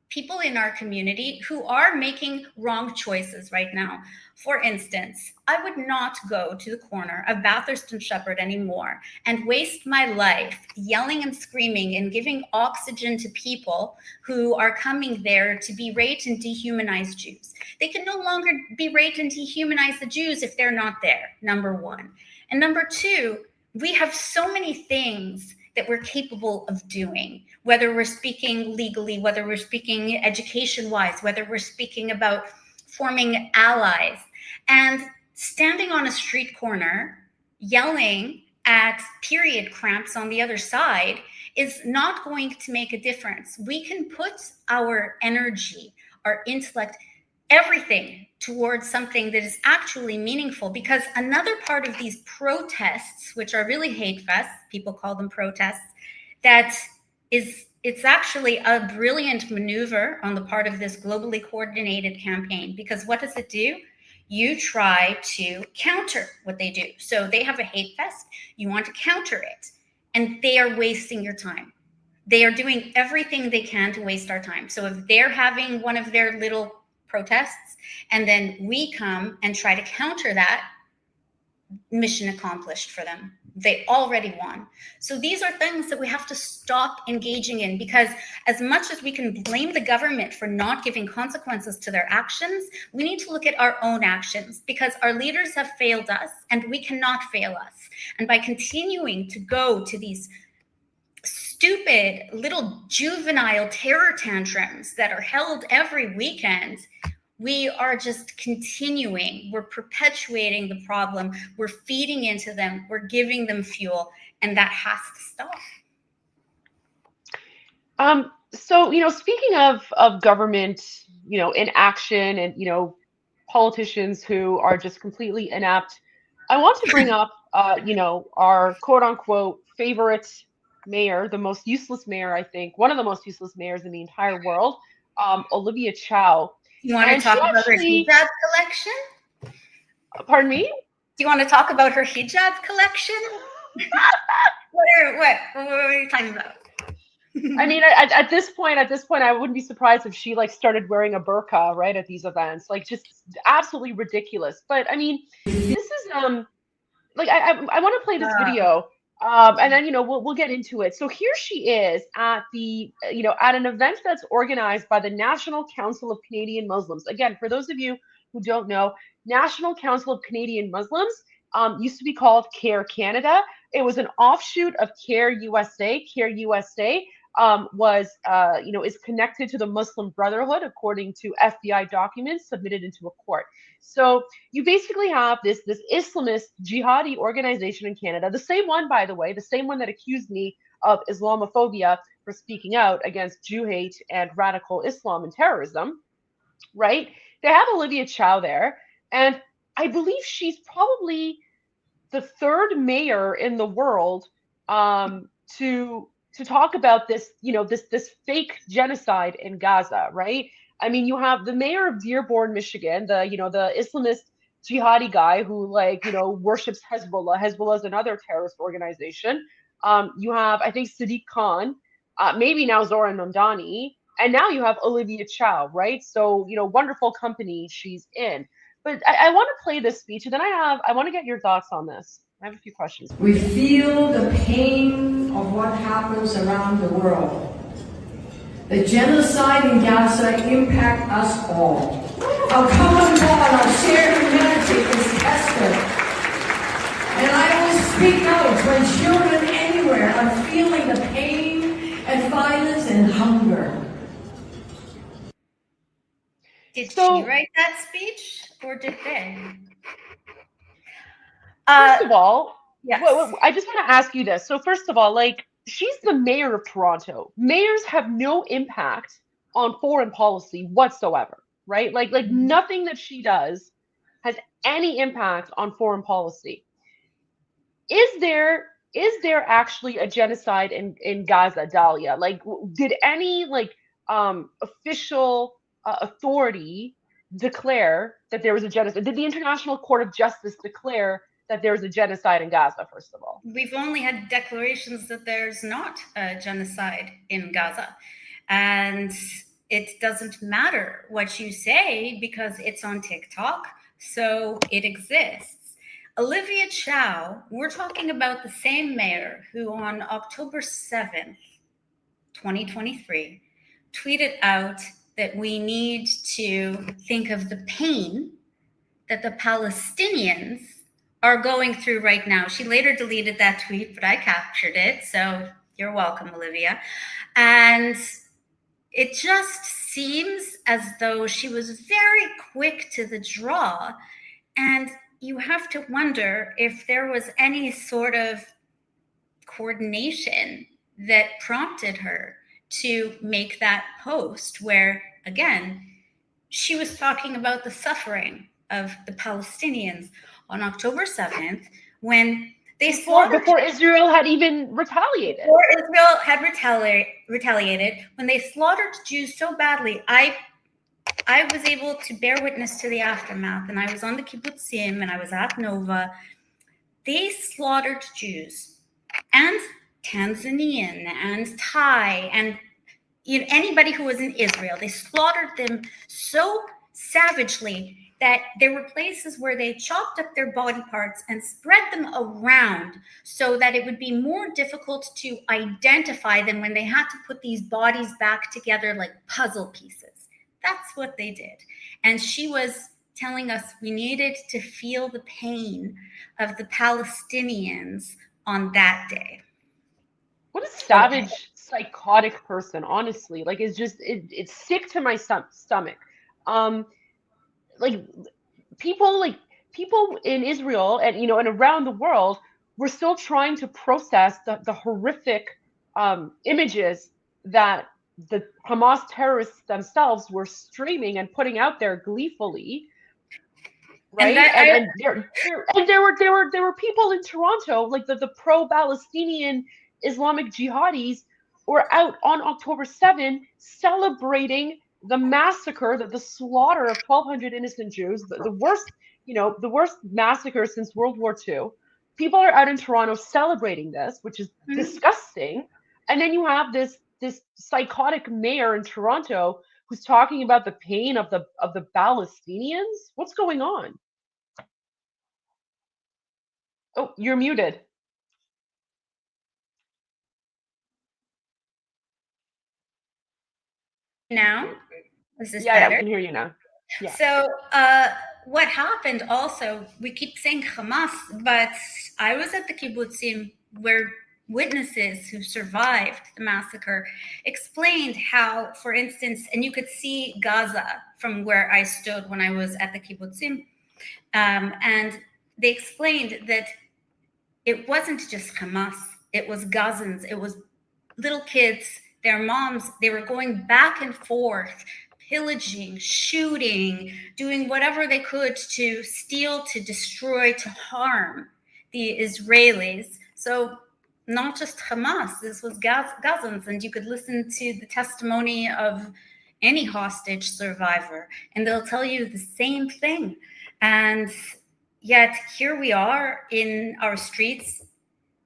people in our community who are making wrong choices right now. For instance, I would not go to the corner of Bathurst and Shepherd anymore and waste my life yelling and screaming and giving oxygen to people who are coming there to berate and dehumanize Jews. They can no longer berate and dehumanize the Jews if they're not there, number one. And number two, we have so many things that we're capable of doing, whether we're speaking legally, whether we're speaking education-wise, whether we're speaking about forming allies. And standing on a street corner, yelling at period cramps on the other side is not going to make a difference. We can put our energy, our intellect, everything towards something that is actually meaningful, because another part of these protests, which are really hate fests, people call them protests, it's actually a brilliant maneuver on the part of this globally coordinated campaign, because what does it do? You try to counter what they do. So they have a hate fest, you want to counter it, and they are wasting your time. They are doing everything they can to waste our time. So if they're having one of their little protests, and then we come and try to counter that, mission accomplished for them. They already won. So these are things that we have to stop engaging in, because as much as we can blame the government for not giving consequences to their actions, we need to look at our own actions, because our leaders have failed us and we cannot fail us. And by continuing to go to these stupid little juvenile terror tantrums that are held every weekend, we are just continuing, we're perpetuating the problem, we're feeding into them, we're giving them fuel, and that has to stop. So, speaking of government, in action, and, politicians who are just completely inept, I want to bring up, our quote unquote favorite mayor, the most useless mayor, I think, one of the most useless mayors in the entire world, Olivia Chow. You want to talk about her hijab collection? Pardon me? Do you want to talk about her hijab collection? What are you talking about? I mean, at this point, I wouldn't be surprised if she started wearing a burqa right at these events, just absolutely ridiculous. But I mean, this is I want to play this video. And then, we'll get into it. So here she is at at an event that's organized by the National Council of Canadian Muslims. Again, for those of you who don't know, National Council of Canadian Muslims used to be called CARE Canada. It was an offshoot of CARE USA. CARE USA is connected to the Muslim Brotherhood, according to FBI documents submitted into a court. So you basically have this Islamist jihadi organization in Canada, the same one, by the way, the same one that accused me of Islamophobia for speaking out against Jew hate and radical Islam and terrorism, right? They have Olivia Chow there, and I believe she's probably the third mayor in the world to talk about this, this fake genocide in Gaza, right? I mean, you have the mayor of Dearborn, Michigan, the Islamist jihadi guy who, like, worships Hezbollah. Hezbollah is another terrorist organization. You have, I think, Sadiq Khan, maybe now Zora Namdani, and now you have Olivia Chow, right? So, wonderful company she's in. But I want to play this speech, and then I want to get your thoughts on this. I have a few questions. We feel the pain of what happens around the world. The genocide in Gaza impacts us all. Our common bond, our shared humanity is tested. And I will speak out when children anywhere are feeling the pain and violence and hunger. Did she write that speech, or did they? First of all, yes. I just want to ask you this. So first of all, like, she's the mayor of Toronto. Mayors have no impact on foreign policy whatsoever, right? Like nothing that she does has any impact on foreign policy. Is there actually a genocide in Gaza, Dahlia? Like, did any official authority declare that there was a genocide? Did the International Court of Justice declare that there was a genocide in Gaza, first of all? We've only had declarations that there's not a genocide in Gaza. And it doesn't matter what you say because it's on TikTok, so it exists. Olivia Chow, we're talking about the same mayor who on October 7th, 2023, tweeted out that we need to think of the pain that the Palestinians are going through right now. She later deleted that tweet, but I captured it. So you're welcome, Olivia. And it just seems as though she was very quick to the draw. And you have to wonder if there was any sort of coordination that prompted her to make that post where, again, she was talking about the suffering of the Palestinians on October 7th when they before Israel had even retaliated. Before Israel had retaliated, when they slaughtered Jews so badly, I was able to bear witness to the aftermath, and I was on the kibbutzim and I was at Nova. They slaughtered Jews and Tanzanian and Thai and anybody who was in Israel. They slaughtered them so savagely that there were places where they chopped up their body parts and spread them around so that it would be more difficult to identify them when they had to put these bodies back together like puzzle pieces. That's what they did. And she was telling us we needed to feel the pain of the Palestinians on that day. What a savage, psychotic person, honestly. Like, it's sick to my stomach. People in Israel and and around the world, we're still trying to process the horrific images that the Hamas terrorists themselves were streaming and putting out there gleefully, right? And there were people in Toronto, like the pro-Palestinian Islamic jihadis, were out on October 7 celebrating the massacre, the slaughter of 1,200 innocent Jews, the worst massacre since World War II. People are out in Toronto celebrating this, which is disgusting. And then you have this psychotic mayor in Toronto who's talking about the pain of the Palestinians. What's going on? Oh, you're muted. Now? Is this better? Yeah, I can hear you now. Yeah. So what happened also, we keep saying Hamas, but I was at the kibbutzim where witnesses who survived the massacre explained how, for instance, and you could see Gaza from where I stood when I was at the kibbutzim, and they explained that it wasn't just Hamas, it was Gazans, it was little kids, their moms, they were going back and forth, pillaging, shooting, doing whatever they could to steal, to destroy, to harm the Israelis. So not just Hamas, this was Gazans, and you could listen to the testimony of any hostage survivor, and they'll tell you the same thing. And yet here we are in our streets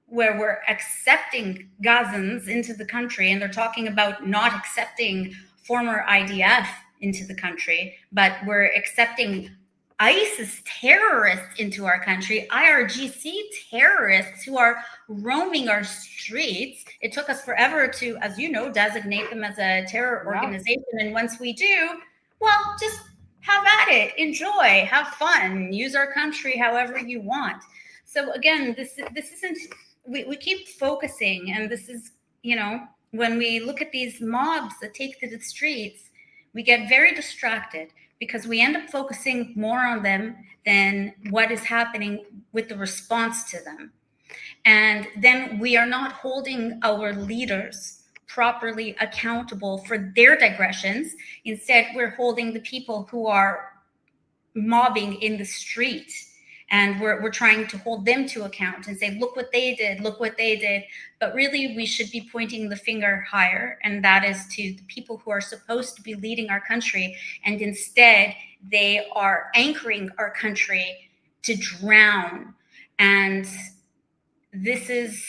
where we're accepting Gazans into the country, and they're talking about not accepting former IDF into the country, but we're accepting ISIS terrorists into our country, IRGC terrorists who are roaming our streets. It took us forever to, as you know, designate them as a terror organization. And once we do, well, just have at it, enjoy, have fun, use our country however you want. So again, this isn't, we keep focusing, and this is, you know, when we look at these mobs that take to the streets, we get very distracted because we end up focusing more on them than what is happening with the response to them. And then we are not holding our leaders properly accountable for their digressions. Instead, we're holding the people who are mobbing in the street, and we're trying to hold them to account and say, look what they did, look what they did. But really, we should be pointing the finger higher, and that is to the people who are supposed to be leading our country, and instead they are anchoring our country to drown. And this is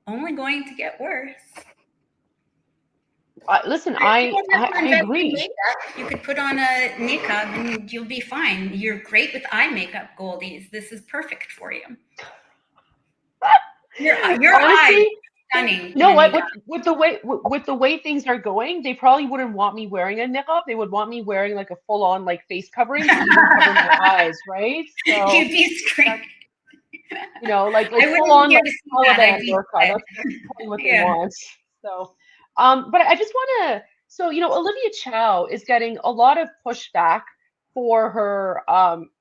only going to get worse. Listen, I agree. You could put on a makeup and you'll be fine. You're great with eye makeup, Goldies. This is perfect for you. Your Honestly, eyes stunning. You know what? With the way things are going, they probably wouldn't want me wearing a niqab. They would want me wearing like a full on like face covering to even cover my eyes, right? So You'd be screaming. You know, like full on like Taliban burqa. That's probably what they want. So. But I just want to, so, you know, Olivia Chow is getting a lot of pushback for her,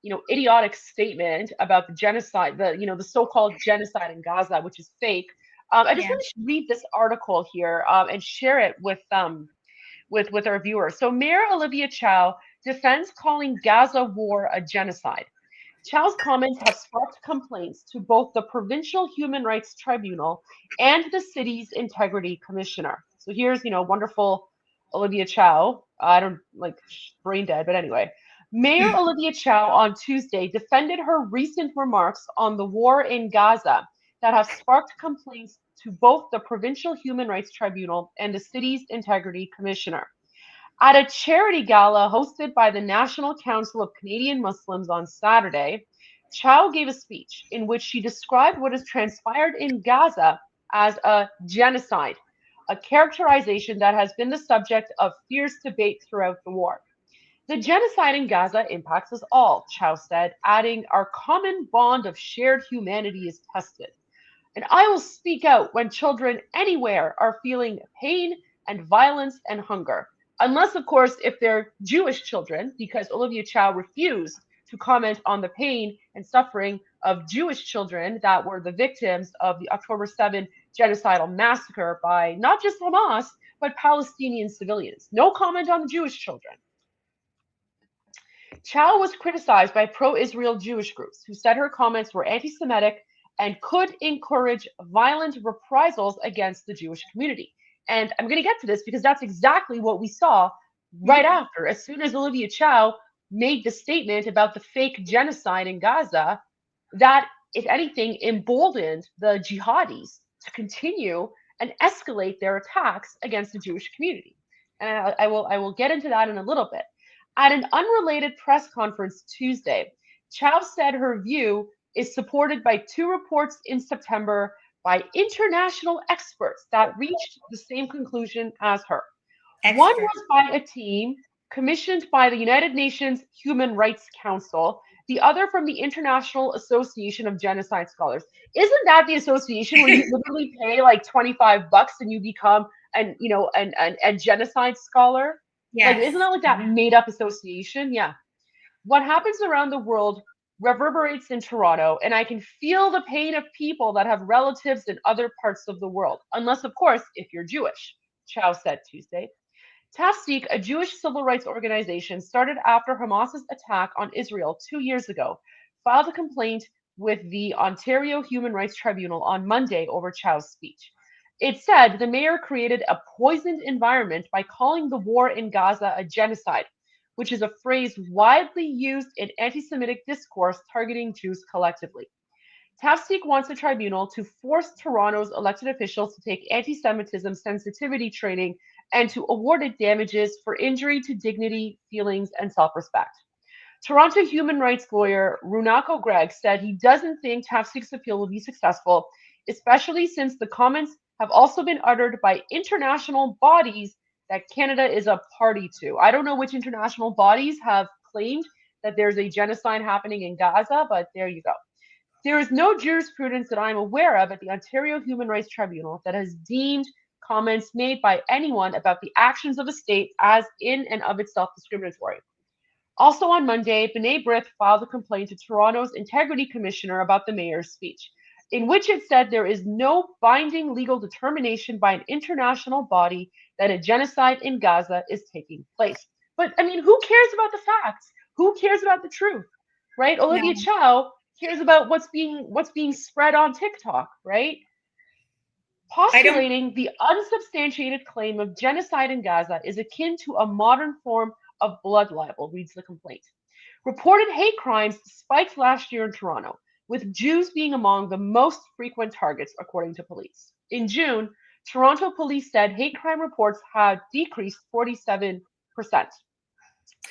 you know, idiotic statement about the genocide, the so-called genocide in Gaza, which is fake. I just want to read this article here and share it with our viewers. So Mayor Olivia Chow defends calling Gaza war a genocide. Chow's comments have sparked complaints to both the Provincial Human Rights Tribunal and the city's Integrity Commissioner. So here's, you know, wonderful Olivia Chow. I don't like brain dead, but anyway. Mayor Olivia Chow on Tuesday defended her recent remarks on the war in Gaza that have sparked complaints to both the Provincial Human Rights Tribunal and the city's Integrity Commissioner. At a charity gala hosted by the National Council of Canadian Muslims on Saturday, Chow gave a speech in which she described what has transpired in Gaza as a genocide, a characterization that has been the subject of fierce debate throughout the war. The genocide in Gaza impacts us all, Chow said, adding, our common bond of shared humanity is tested. And I will speak out when children anywhere are feeling pain and violence and hunger. Unless, of course, if they're Jewish children, because Olivia Chow refused to comment on the pain and suffering of Jewish children that were the victims of the October 7 genocidal massacre by not just Hamas, but Palestinian civilians. No comment on the Jewish children. Chow was criticized by pro-Israel Jewish groups who said her comments were anti-Semitic and could encourage violent reprisals against the Jewish community. And I'm going to get to this because that's exactly what we saw right after. As soon as Olivia Chow made the statement about the fake genocide in Gaza, that, if anything, emboldened the jihadis to continue and escalate their attacks against the Jewish community. And I will get into that in a little bit. At an unrelated press conference Tuesday, Chow said her view is supported by 2 reports in September by international experts that reached the same conclusion as her. One was by a team commissioned by the United Nations Human Rights Council, the other from the International Association of Genocide Scholars. Isn't that the association where you literally pay like $25 and you become a genocide scholar? Yes. Like, isn't that like that made up association? Yeah. What happens around the world reverberates in Toronto, and I can feel the pain of people that have relatives in other parts of the world, unless, of course, if you're Jewish, Chow said Tuesday. Tafseek, a Jewish civil rights organization started after Hamas's attack on Israel 2 years ago, filed a complaint with the Ontario Human Rights Tribunal on Monday over Chow's speech. It said the mayor created a poisoned environment by calling the war in Gaza a genocide, which is a phrase widely used in anti-Semitic discourse targeting Jews collectively. Tafsik wants the tribunal to force Toronto's elected officials to take anti-Semitism sensitivity training and to award it damages for injury to dignity, feelings, and self-respect. Toronto human rights lawyer Runako Gregg said he doesn't think Tafsik's appeal will be successful, especially since the comments have also been uttered by international bodies that Canada is a party to. I don't know which international bodies have claimed that there's a genocide happening in Gaza, but there you go. There is no jurisprudence that I'm aware of at the Ontario Human Rights Tribunal that has deemed comments made by anyone about the actions of a state as in and of itself discriminatory. Also on Monday, B'nai B'rith filed a complaint to Toronto's Integrity Commissioner about the mayor's speech, in which it said there is no binding legal determination by an international body that a genocide in Gaza is taking place. But I mean, who cares about the facts? Who cares about the truth, right? Olivia Chow cares about what's being spread on TikTok, right? Postulating the unsubstantiated claim of genocide in Gaza is akin to a modern form of blood libel, reads the complaint. Reported hate crimes spiked last year in Toronto, with Jews being among the most frequent targets, according to police. In June, Toronto police said hate crime reports had decreased 47%.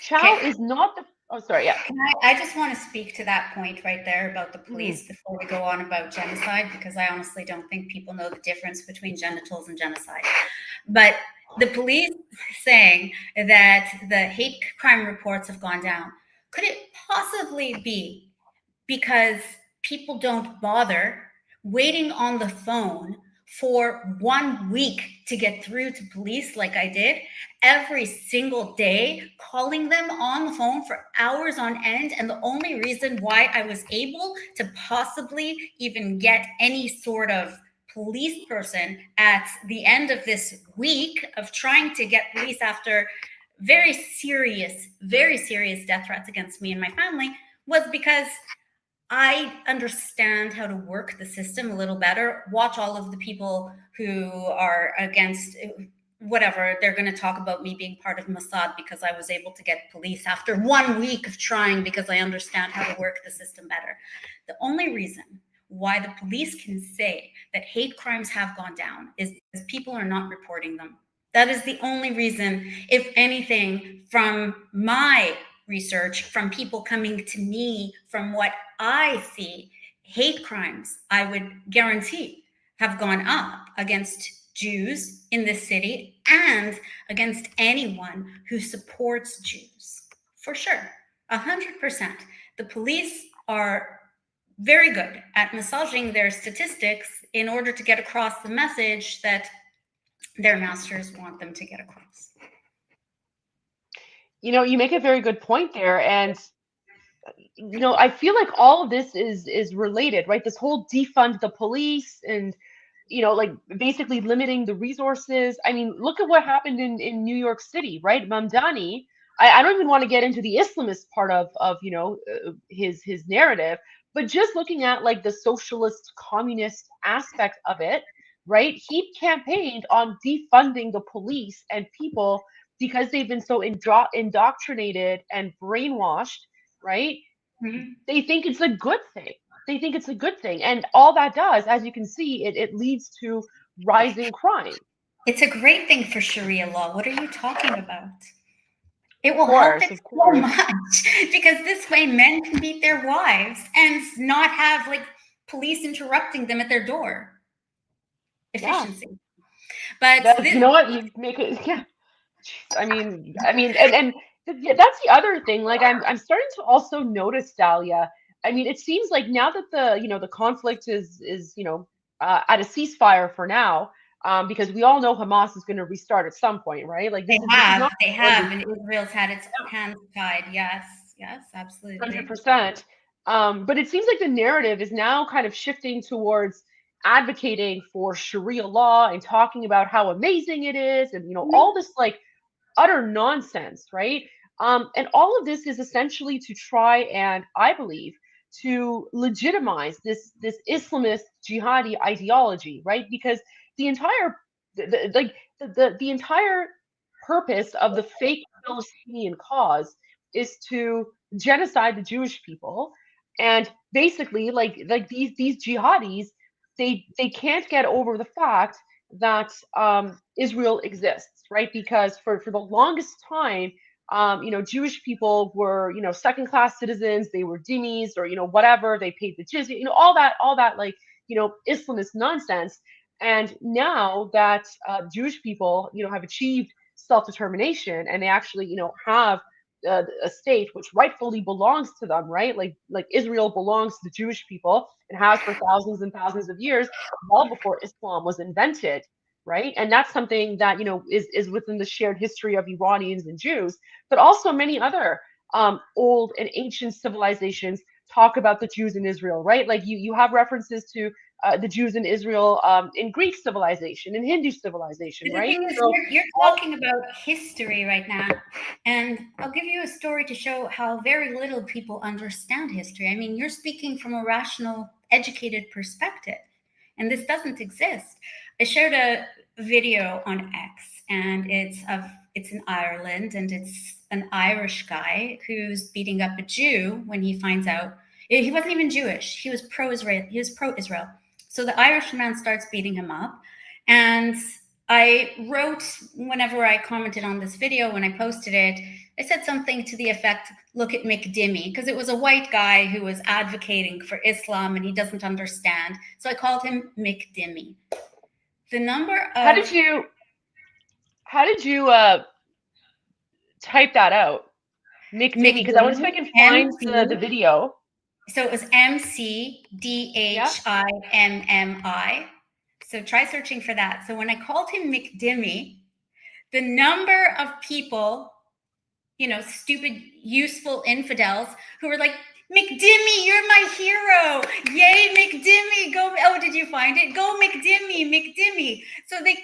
Chow is not the I just want to speak to that point right there about the police before we go on about genocide, because I honestly don't think people know the difference between genitals and genocide. But the police saying that the hate crime reports have gone down, could it possibly be because people don't bother waiting on the phone for 1 week to get through to police like I did every single day, calling them on the phone for hours on end? And the only reason why I was able to possibly even get any sort of police person at the end of this week of trying to get police after very serious death threats against me and my family was because I understand how to work the system a little better. Watch all of the people who are against whatever. They're going to talk about me being part of Mossad because I was able to get police after 1 week of trying because I understand how to work the system better. The only reason why the police can say that hate crimes have gone down is because people are not reporting them. That is the only reason. If anything, from my research, from people coming to me, from what I see, hate crimes, I would guarantee, have gone up against Jews in this city and against anyone who supports Jews. For sure, 100%. The police are very good at massaging their statistics in order to get across the message that their masters want them to get across. You know, you make a very good point there. And, you know, I feel like all of this is related, right? This whole defund the police and, you know, like basically limiting the resources. I mean, look at what happened in New York City, right? Mamdani, I don't even want to get into the Islamist part of you know, his narrative, but just looking at like the socialist communist aspect of it, right? He campaigned on defunding the police and people because they've been so indoctrinated and brainwashed, right? Mm-hmm. They think it's a good thing. They think it's a good thing. And all that does, as you can see, it leads to rising crime. It's a great thing for Sharia law. What are you talking about? It will help it so much because this way men can beat their wives and not have like police interrupting them at their door. Efficiency. Yeah. But you know what? You make it, yeah. I mean, and that's the other thing. Like, I'm starting to also notice, Dahlia. I mean, it seems like now that the conflict is you know at a ceasefire for now, because we all know Hamas is going to restart at some point, right? Like they have, and Israel's had its hands tied. Yes, absolutely, 100%. But it seems like the narrative is now kind of shifting towards advocating for Sharia law and talking about how amazing it is, and you know all this like utter nonsense, right? And all of this is essentially to try and, I believe, to legitimize this Islamist jihadi ideology, right? Because the entire the entire purpose of the fake Palestinian cause is to genocide the Jewish people, and basically, like these jihadis, they can't get over the fact that Israel exists, right? Because for the longest time, Jewish people were, second-class citizens. They were dhimmis, or whatever. They paid the jizya, all that like Islamist nonsense. And now that Jewish people, have achieved self-determination, and they actually, have a state which rightfully belongs to them, right? Like Israel belongs to the Jewish people and has for thousands and thousands of years, well before Islam was invented, right? And that's something that is within the shared history of Iranians and Jews, but also many other old and ancient civilizations talk about the Jews in Israel, right? Like you have references to the Jews in Israel in Greek civilization, in Hindu civilization, But the right? thing is, So you're talking about history right now, and I'll give you a story to show how very little people understand history. I mean, you're speaking from a rational, educated perspective, and this doesn't exist. I shared a video on X, and it's in Ireland, and it's an Irish guy who's beating up a Jew when he finds out he wasn't even Jewish. He was pro-Israel. He was pro-Israel. So the Irishman starts beating him up, and I wrote, whenever I commented on this video, when I posted it, I said something to the effect, "Look at McDimmy," because it was a white guy who was advocating for Islam and he doesn't understand. So I called him McDimmy. The number of how did you type that out, McDimmy? Because I want to see if I can find the video. So it was McDimmi. So try searching for that. So when I called him McDimmy, the number of people, stupid, useful infidels who were like, "McDimmy, you're my hero. Yay, McDimmy. Go." Oh, did you find it? Go McDimmy. So they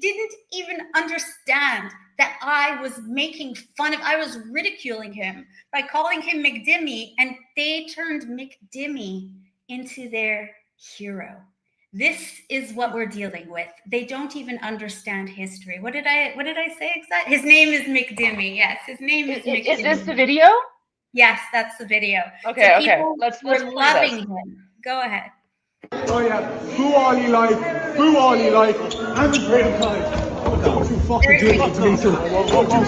didn't even understand that I was I was ridiculing him by calling him McDimmy, and they turned McDimmy into their hero. This is what we're dealing with. They don't even understand history. What did I say exactly? His name is McDimmy. Yes, his name is McDimmy. Is this the video? Yes, that's the video. Okay, so people let's were play loving this. him. Go ahead. Oh yeah, who all you like, I'm a great guy. Don't you fucking do it to me, sir. Don't you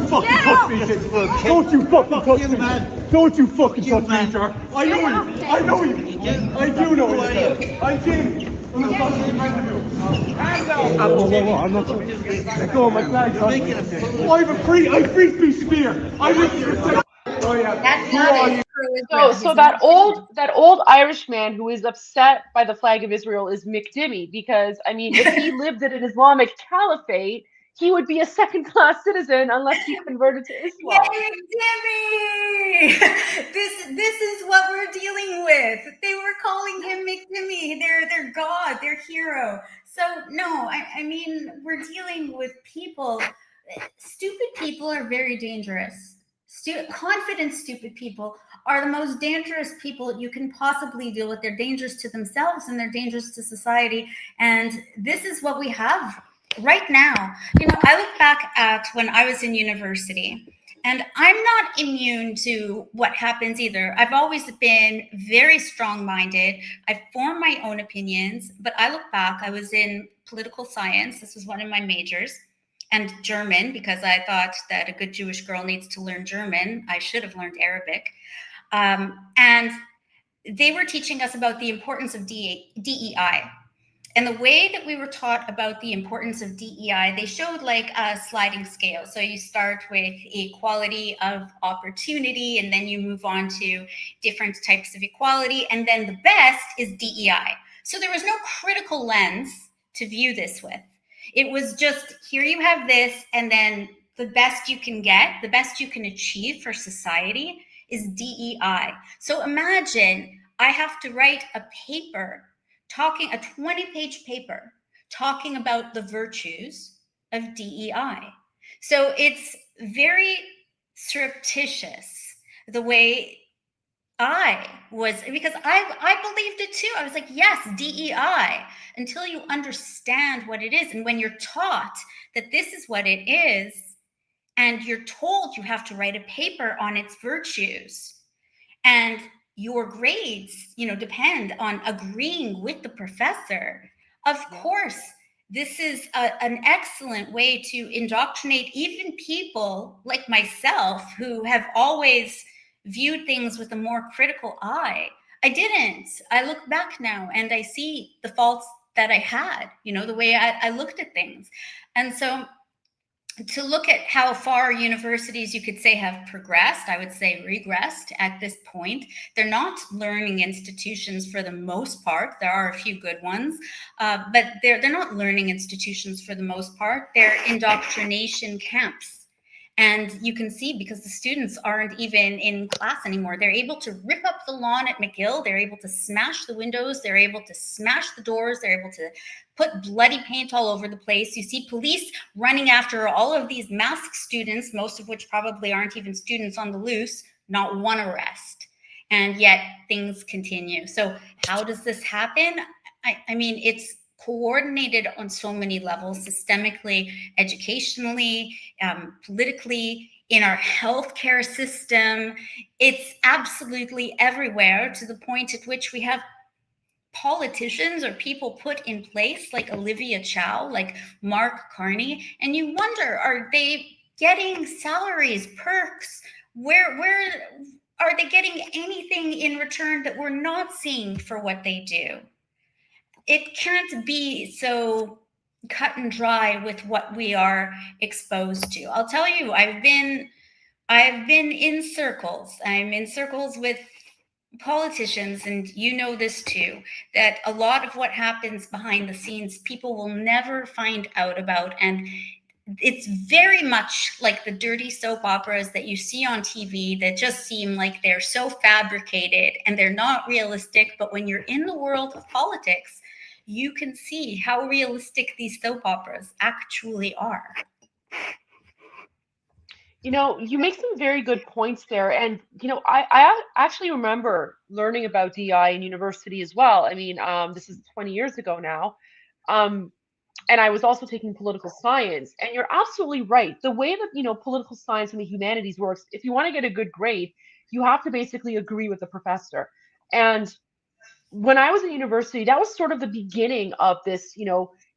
fucking touch me, sir. Don't you fucking touch me, sir. Don't you fucking touch me, sir. I know you. I do know you, sir. I'm Jim. I'm the fucking man of you. Hands down. Whoa, I'm not going to let go of my flag, son. I free speech spear. I listen to yourself. Oh yeah, That's who not are it. you? So that old Irish man who is upset by the flag of Israel is McDimmy, because I mean, if he lived in an Islamic caliphate, he would be a second-class citizen unless he converted to Islam. Yay, McDimmy! This is what we're dealing with. They were calling him McDimmy. Their god, their hero. So no, I mean, we're dealing with people. Stupid people are very dangerous. Confident, stupid people are the most dangerous people you can possibly deal with. They're dangerous to themselves and they're dangerous to society. And this is what we have right now. I look back at when I was in university, and I'm not immune to what happens either. I've always been very strong-minded. I've formed my own opinions, but I look back, I was in political science. This was one of my majors. And German, because I thought that a good Jewish girl needs to learn German. I should have learned Arabic. And they were teaching us about the importance of DEI. And the way that we were taught about the importance of DEI, they showed like a sliding scale. So you start with equality of opportunity, and then you move on to different types of equality. And then the best is DEI. So there was no critical lens to view this with. It was just, here you have this, and then the best you can get, the best you can achieve for society is DEI. So imagine I have to write a paper, a 20-page paper, talking about the virtues of DEI. So it's very surreptitious, the way I was, because I believed it too. I was like, yes, DEI, until you understand what it is. And when you're taught that this is what it is, and you're told you have to write a paper on its virtues, and your grades, depend on agreeing with the professor, of course, this is an excellent way to indoctrinate even people like myself who have always viewed things with a more critical eye. I didn't. I look back now and I see the faults that I had, the way I looked at things. And so to look at how far universities, you could say, have progressed, I would say regressed at this point. They're not learning institutions for the most part. There are a few good ones, but they're not learning institutions for the most part. They're indoctrination camps. And you can see, because the students aren't even in class anymore, they're able to rip up the lawn at McGill. They're able to smash the windows. They're able to smash the doors. They're able to put bloody paint all over the place. You see police running after all of these masked students, most of which probably aren't even students on the loose, not one arrest. And yet things continue. So how does this happen? I mean, it's coordinated on so many levels, systemically, educationally, politically, in our healthcare system. It's absolutely everywhere, to the point at which we have politicians or people put in place like Olivia Chow, like Mark Carney, and you wonder, are they getting salaries, perks? Where are they getting anything in return that we're not seeing for what they do? It can't be so cut and dry with what we are exposed to. I'll tell you, I've been in circles. I'm in circles with politicians, and you know this too, that a lot of what happens behind the scenes, people will never find out about. And it's very much like the dirty soap operas that you see on TV that just seem like they're so fabricated and they're not realistic. But when you're in the world of politics, you can see how realistic these soap operas actually are. You make some very good points there. And, I actually remember learning about DI in university as well. I mean, this is 20 years ago now. And I was also taking political science. And you're absolutely right. The way that, political science and the humanities works, if you want to get a good grade, you have to basically agree with the professor. And when I was in university, that was sort of the beginning of this,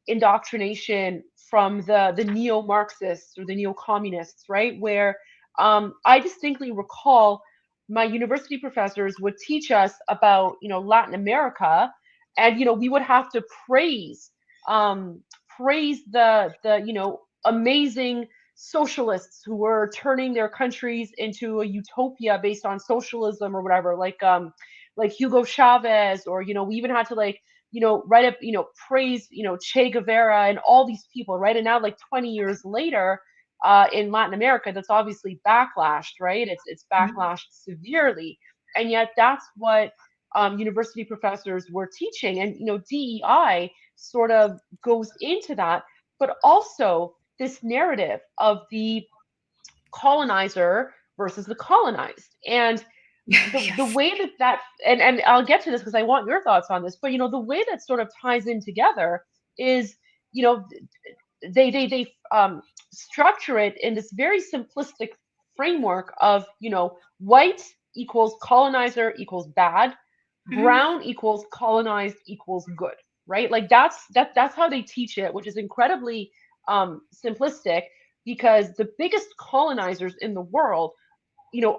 indoctrination from the neo-Marxists or the neo-communists, right? Where I distinctly recall my university professors would teach us about, Latin America, and we would have to praise the amazing socialists who were turning their countries into a utopia based on socialism or whatever, like Hugo Chavez, or we even had to write up, praise, Che Guevara and all these people, right? And now, like 20 years later, in Latin America, that's obviously backlashed, right? It's backlashed severely, and yet that's what university professors were teaching, and DEI sort of goes into that, but also this narrative of the colonizer versus the colonized, and the way that and I'll get to this because I want your thoughts on this, but the way that sort of ties in together is, you know they structure it in this very simplistic framework of, white equals colonizer equals bad, brown equals colonized equals good, right? Like that's how they teach it, which is incredibly simplistic, because the biggest colonizers in the world,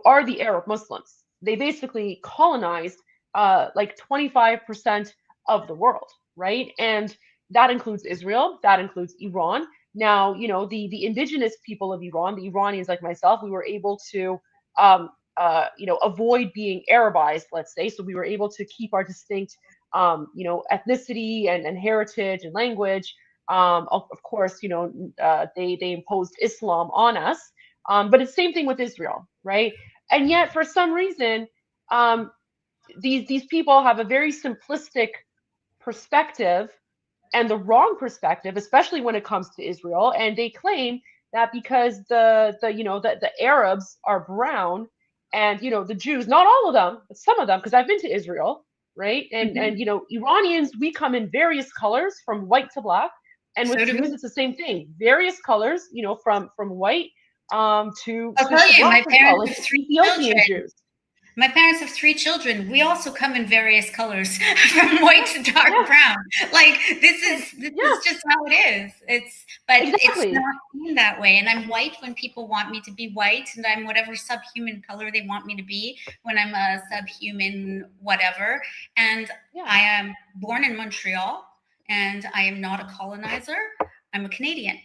are the Arab Muslims. They basically colonized like 25% of the world, right? And that includes Israel, that includes Iran. Now, the indigenous people of Iran, the Iranians like myself, we were able to avoid being Arabized, let's say. So we were able to keep our distinct ethnicity and heritage and language. Of course, they imposed Islam on us. But it's the same thing with Israel, right? And yet, for some reason, these people have a very simplistic perspective and the wrong perspective, especially when it comes to Israel. And they claim that because the Arabs are brown, And, the Jews, not all of them, but some of them, because I've been to Israel, right? And Iranians, we come in various colors from white to black. And with So do Jews, we. it's the same thing. Various colors, from white to I'll tell you, black my as well, parents like have 3 Ethiopian children. Jews. My parents have 3 children. We also come in various colors, from white to dark Yeah. brown. Like this is just how it is. But it's Exactly. not seen that way. And I'm white when people want me to be white, and I'm whatever subhuman color they want me to be when I'm a subhuman whatever. And Yeah. I am born in Montreal, and I am not a colonizer. I'm a Canadian.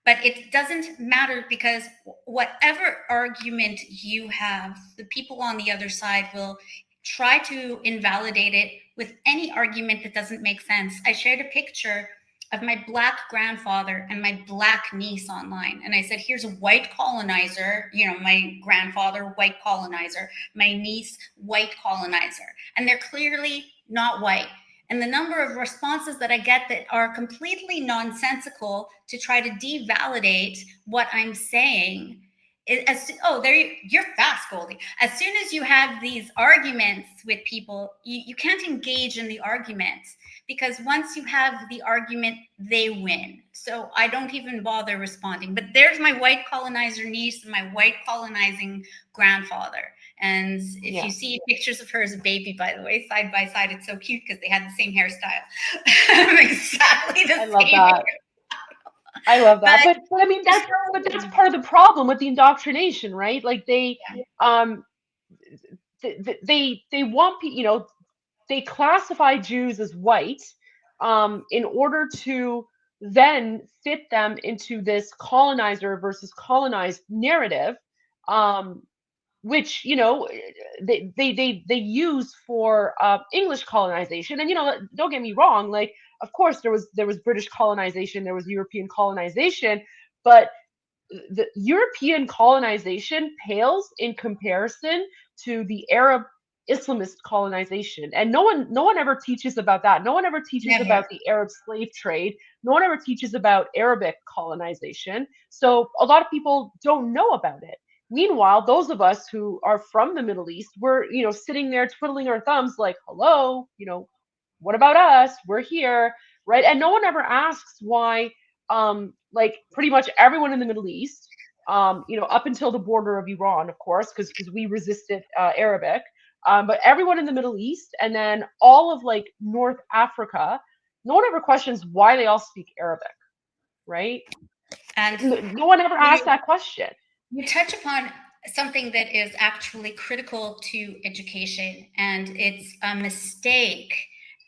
But it doesn't matter, because whatever argument you have, the people on the other side will try to invalidate it with any argument that doesn't make sense. I shared a picture of my black grandfather and my black niece online. And I said, here's a white colonizer, my grandfather, white colonizer, my niece, white colonizer. And they're clearly not white. And the number of responses that I get that are completely nonsensical to try to devalidate what I'm saying you're fast, Goldie. As soon as you have these arguments with people, you can't engage in the argument, because once you have the argument, they win. So I don't even bother responding. But there's my white colonizer niece and my white colonizing grandfather. And if you see pictures of her as a baby, by the way, side by side, it's so cute because they had the same hairstyle. Exactly the same. Love that. I love that. But I mean, that's part of the problem with the indoctrination, right? Like they want they classify Jews as white in order to then fit them into this colonizer versus colonized narrative, which they use for English colonization. And don't get me wrong, like of course there was British colonization, there was European colonization, but the European colonization pales in comparison to the Arab Islamist colonization. And no one ever teaches about that. No one ever teaches about the Arab slave trade. No one ever teaches about Arabic colonization. So a lot of people don't know about it. Meanwhile, those of us who are from the Middle East, we're, sitting there twiddling our thumbs like, hello, what about us? We're here, right? And no one ever asks why, like pretty much everyone in the Middle East, up until the border of Iran, of course, because we resisted Arabic, but everyone in the Middle East, and then all of like North Africa, no one ever questions why they all speak Arabic, right? And no one ever asked that question. You touch upon something that is actually critical to education, and it's a mistake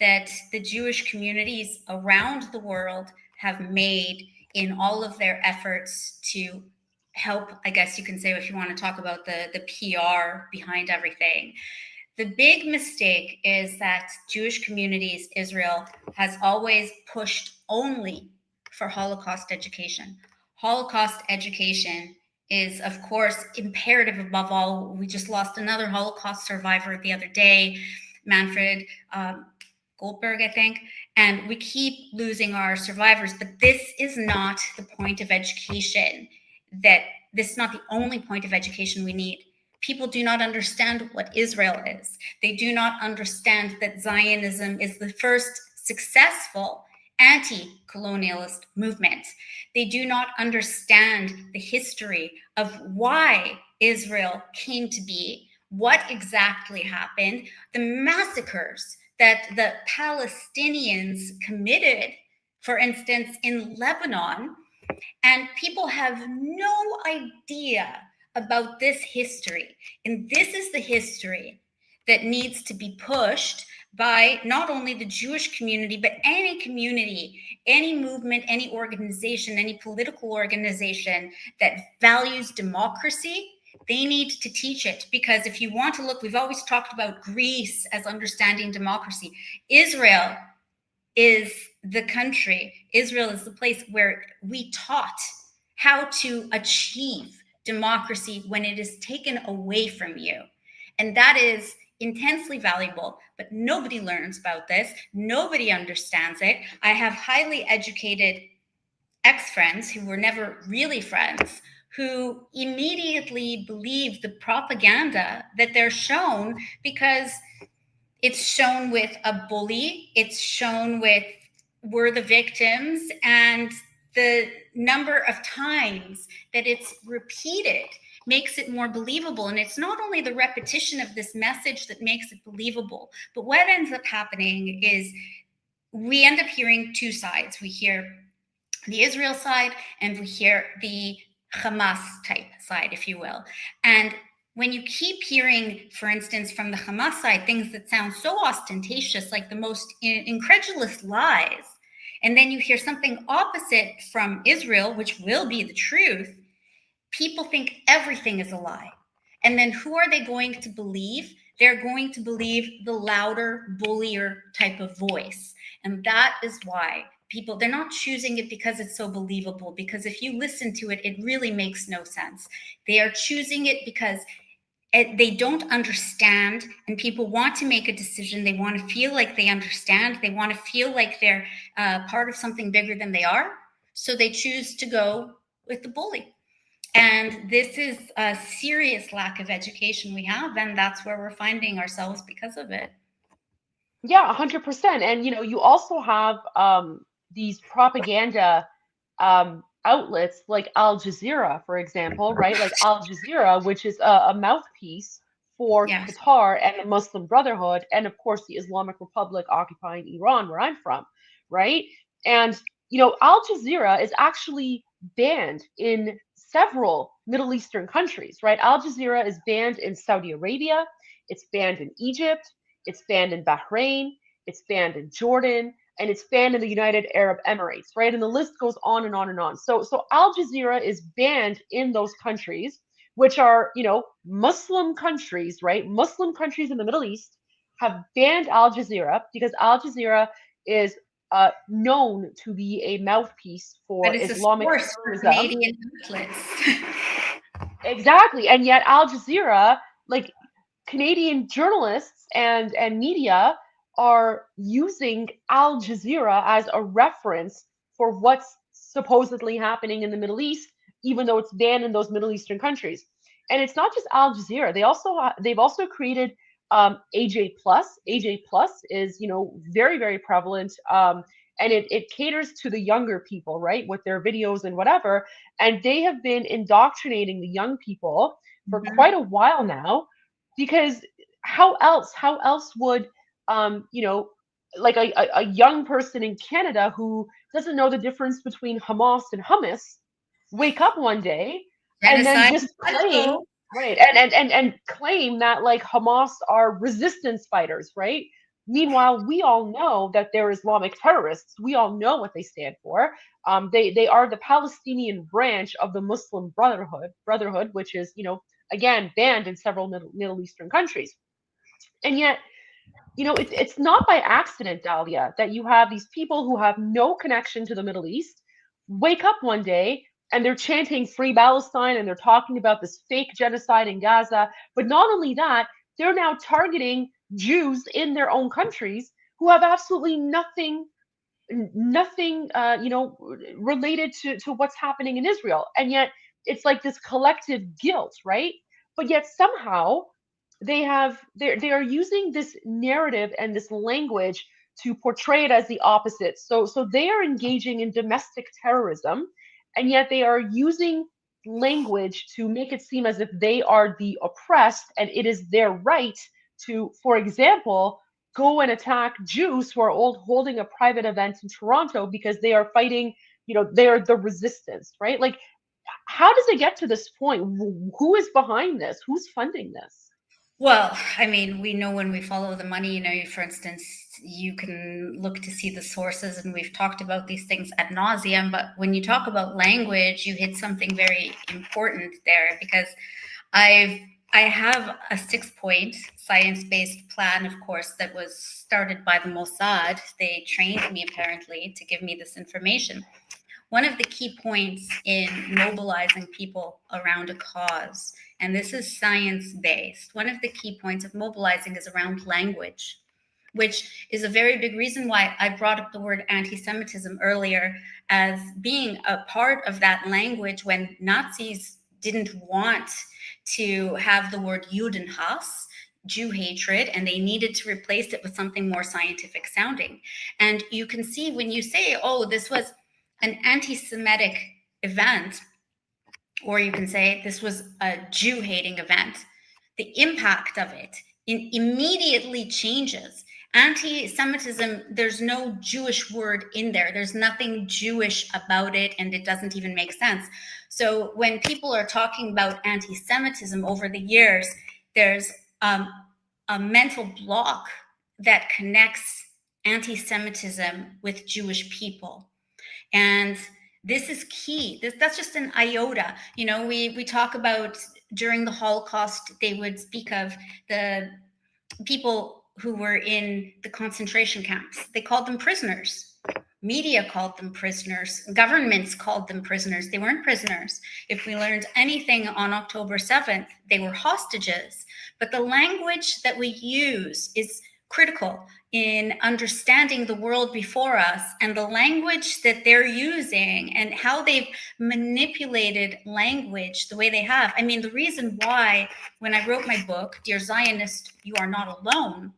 that the Jewish communities around the world have made in all of their efforts to help, I guess you can say, if you want to talk about the PR behind everything. The big mistake is that Jewish communities, Israel, has always pushed only for Holocaust education. Holocaust education is, of course, imperative above all. We just lost another Holocaust survivor the other day, Manfred Goldberg, I think, and we keep losing our survivors. But this is not the point of education. This is not the only point of education we need. People do not understand what Israel is. They do not understand that Zionism is the first successful anti-colonialist movement. They do not understand the history of why Israel came to be, what exactly happened, the massacres that the Palestinians committed, for instance, in Lebanon. And people have no idea about this history. And this is the history that needs to be pushed by not only the Jewish community, but any community, any movement, any organization, any political organization that values democracy. They need to teach it, because if you want to look, we've always talked about Greece as understanding democracy. Israel is the country, Israel is the place where we taught how to achieve democracy when it is taken away from you. And that is intensely valuable, but nobody learns about this. Nobody understands it. I have highly educated ex-friends who were never really friends, who immediately believe the propaganda that they're shown, because it's shown with a bully, it's shown with we're the victims, and the number of times that it's repeated makes it more believable. And it's not only the repetition of this message that makes it believable, but what ends up happening is we end up hearing two sides. We hear the Israel side and we hear the Hamas type side, if you will. And when you keep hearing, for instance, from the Hamas side, things that sound so ostentatious, like the most incredulous lies, and then you hear something opposite from Israel, which will be the truth, people think everything is a lie. And then who are they going to believe? They're going to believe the louder, bullier type of voice. And that is why people, they're not choosing it because it's so believable, because if you listen to it, it really makes no sense. They are choosing it because they don't understand, and people want to make a decision. They want to feel like they understand. They want to feel like they're part of something bigger than they are. So they choose to go with the bully. And this is a serious lack of education we have, and that's where we're finding ourselves because of it. Yeah, 100%. And you also have these propaganda outlets like Al Jazeera, for example, right? Like Al Jazeera, which is a mouthpiece for Yes. Qatar and the Muslim Brotherhood, and of course the Islamic Republic occupying Iran, where I'm from, right? And Al Jazeera is actually banned in several Middle Eastern countries, right? Al Jazeera is banned in Saudi Arabia, it's banned in Egypt, it's banned in Bahrain, it's banned in Jordan, and it's banned in the United Arab Emirates, right? And the list goes on and on and on. So Al Jazeera is banned in those countries, which are, Muslim countries, right? Muslim countries in the Middle East have banned Al Jazeera because Al Jazeera is known to be a mouthpiece for But it's Islamic a source for terrorism. Canadian outlets. Exactly. And yet Al Jazeera, like Canadian journalists and media are using Al Jazeera as a reference for what's supposedly happening in the Middle East, even though it's banned in those Middle Eastern countries. And it's not just Al Jazeera. They've also created AJ Plus. AJ Plus is very, very prevalent. And it caters to the younger people, right, with their videos and whatever. And they have been indoctrinating the young people for quite a while now, because how else would like a young person in Canada who doesn't know the difference between Hamas and hummus wake up one day and then just claim, right, and claim that like Hamas are resistance fighters, right? Meanwhile, we all know that they're Islamic terrorists. We all know what they stand for. They are the Palestinian branch of the Muslim Brotherhood, which is again banned in several Middle Eastern countries. And yet, it's not by accident, Dahlia, that you have these people who have no connection to the Middle East wake up one day and they're chanting Free Palestine and they're talking about this fake genocide in Gaza. But not only that, they're now targeting Jews in their own countries who have absolutely nothing related to what's happening in Israel. And yet it's like this collective guilt, right? But yet somehow they are using this narrative and this language to portray it as the opposite. So they are engaging in domestic terrorism, and yet they are using language to make it seem as if they are the oppressed and it is their right to, for example, go and attack Jews who are holding a private event in Toronto because they are fighting, they are the resistance, right? Like, how does it get to this point? Who is behind this? Who's funding this? Well, I mean, we know when we follow the money, for instance, you can look to see the sources, and we've talked about these things ad nauseum. But when you talk about language, you hit something very important there, because I have a 6-point science-based plan, of course, that was started by the Mossad. They trained me apparently to give me this information. One of the key points in mobilizing people around a cause, and this is science-based, one of the key points of mobilizing is around language, which is a very big reason why I brought up the word anti-Semitism earlier as being a part of that language when Nazis didn't want to have the word Judenhass, Jew hatred, and they needed to replace it with something more scientific sounding. And you can see when you say, oh, this was an anti-Semitic event, or you can say this was a Jew-hating event, the impact of it immediately changes. Anti-Semitism, there's no Jewish word in there. There's nothing Jewish about it, and it doesn't even make sense. So when people are talking about anti-Semitism over the years, there's a mental block that connects anti-Semitism with Jewish people. And this is key. That's just an iota. You know, we talk about during the Holocaust, they would speak of the people who were in the concentration camps. They called them prisoners. Media called them prisoners. Governments called them prisoners. They weren't prisoners. If we learned anything on October 7th, they were hostages. But the language that we use is critical in understanding the world before us, and the language that they're using and how they've manipulated language the way they have. I mean, the reason why when I wrote my book, Dear Zionist, You Are Not Alone,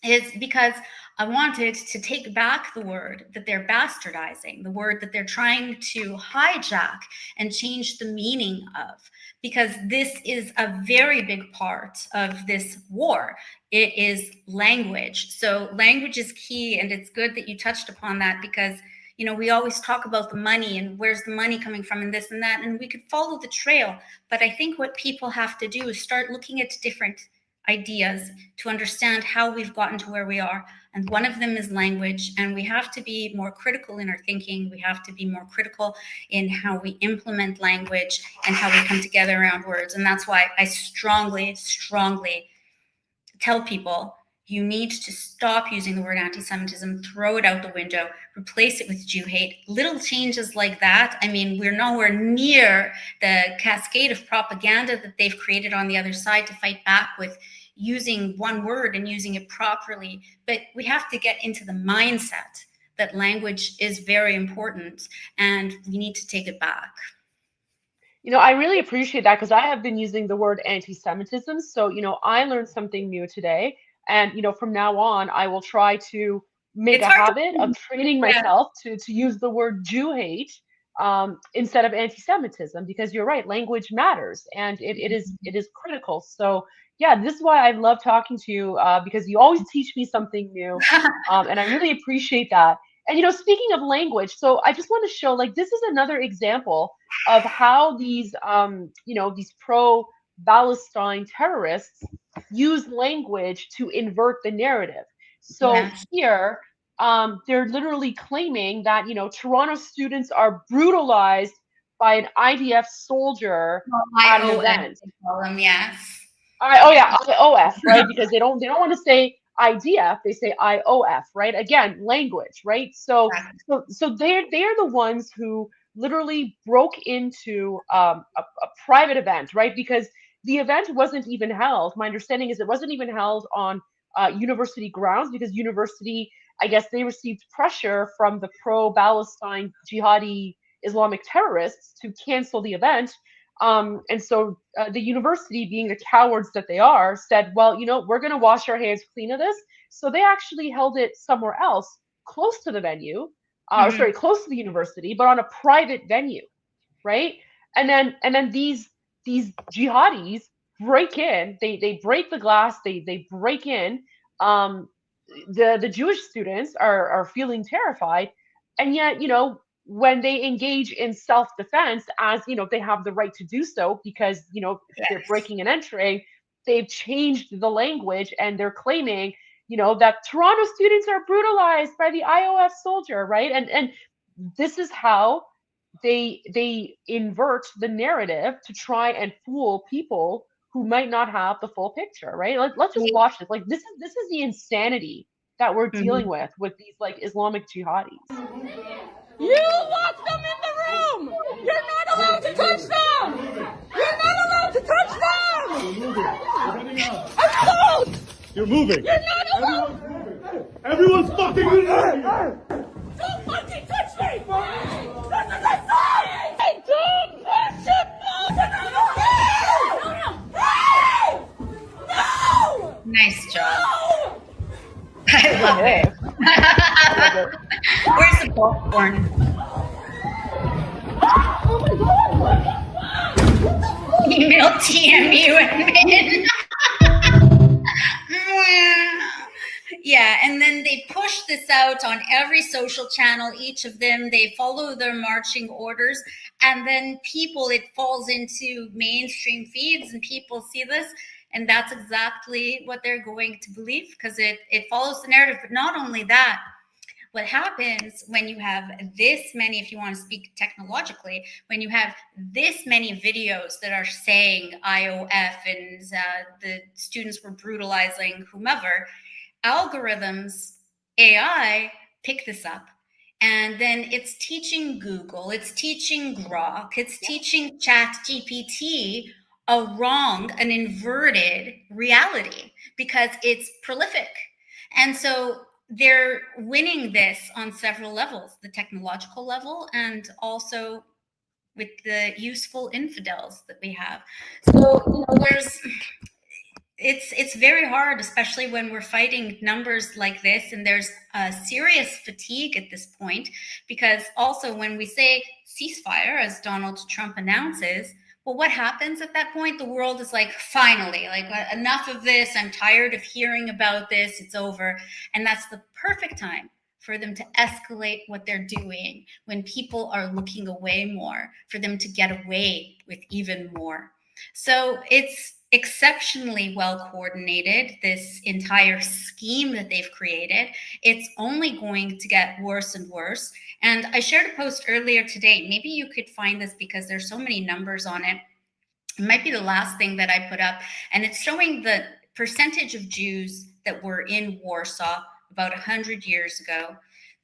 is because I wanted to take back the word that they're bastardizing, the word that they're trying to hijack and change the meaning of, because this is a very big part of this war. It is language. So language is key, and it's good that you touched upon that, because you know, we always talk about the money and where's the money coming from and this and that, and we could follow the trail. But I think what people have to do is start looking at different ideas to understand how we've gotten to where we are. And one of them is language, and we have to be more critical in our thinking. We have to be more critical in how we implement language and how we come together around words. And that's why I strongly, strongly tell people, you need to stop using the word anti-Semitism, throw it out the window, replace it with Jew hate. Little changes like that. I mean, we're nowhere near the cascade of propaganda that they've created on the other side to fight back with using one word and using it properly. But we have to get into the mindset that language is very important, and we need to take it back. You know, I really appreciate that, because I have been using the word anti-Semitism. So, you know, I learned something new today. And, you know, from now on, I will try to make a habit of training myself to use the word Jew hate instead of anti-Semitism, because you're right, language matters, and it is critical. So yeah, this is why I love talking to you, because you always teach me something new, and I really appreciate that. And, you know, speaking of language, so I just want to show, like, this is another example of how these, you know, these pro-Palestine terrorists use language to invert the narrative. So here, they're literally claiming that, you know, Toronto students are brutalized by an IDF soldier at an event. They call them, yes. IOF, right? Because they don't want to say IDF, they say IOF, right? Again, language, right? So they're the ones who literally broke into a private event, right? Because the event wasn't even held. My understanding is it wasn't even held on university grounds, because university, I guess, they received pressure from the pro-Palestine jihadi Islamic terrorists to cancel the event. And so the university, being the cowards that they are, said, well, you know, we're going to wash our hands clean of this. So they actually held it somewhere else, close to the venue, close to the university, but on a private venue, right? And then these jihadis break in, they break the glass, they break in. The Jewish students are feeling terrified, and yet, you know, when they engage in self-defense, as you know, they have the right to do so, because, you know, they're breaking and entering, they've changed the language, and they're claiming, you know, that Toronto students are brutalized by the IOF soldier, right? And this is how they invert the narrative to try and fool people who might not have the full picture, right? Let's just watch this. Like, this is the insanity that we're dealing with these, like, Islamic jihadis. You locked them in the room! You're not allowed to touch them! You're not allowed to touch them! I'm cold! You're moving! You're not allowed! Everyone's fucking moving! Don't fucking touch me! This is a sign! Don't push him! Nice job. I love it. Where's the popcorn? Email TMU admin. Yeah, and then they push this out on every social channel, each of them. They follow their marching orders, and then it falls into mainstream feeds, and people see this, and that's exactly what they're going to believe because it follows the narrative. But not only that, what happens when you have this many, if you want to speak technologically, when you have this many videos that are saying IOF and the students were brutalizing whomever, algorithms, AI pick this up. And then it's teaching Google, it's teaching Grok, it's teaching ChatGPT an inverted reality because it's prolific. And so they're winning this on several levels, the technological level and also with the useful infidels that we have. So, it's very hard, especially when we're fighting numbers like this, and there's a serious fatigue at this point, because also when we say ceasefire, as Donald Trump announces, well, what happens at that point? The world is like, finally, like enough of this. I'm tired of hearing about this. It's over. And that's the perfect time for them to escalate what they're doing when people are looking away more, for them to get away with even more. So it's exceptionally well coordinated, this entire scheme that they've created. It's only going to get worse and worse. And I shared a post earlier today. Maybe you could find this because there's so many numbers on it. It might be the last thing that I put up. And it's showing the percentage of Jews that were in Warsaw about 100 years ago,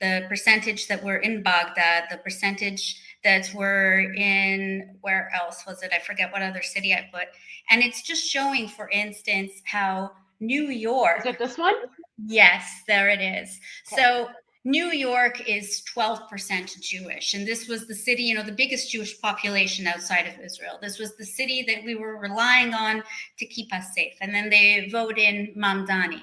the percentage that were in Baghdad, the percentage that were in, where else was it? I forget what other city I put. And it's just showing, for instance, how New York. Is it this one? Yes, there it is. Okay. So New York is 12% Jewish. And this was the city, the biggest Jewish population outside of Israel. This was the city that we were relying on to keep us safe. And then they vote in Mamdani.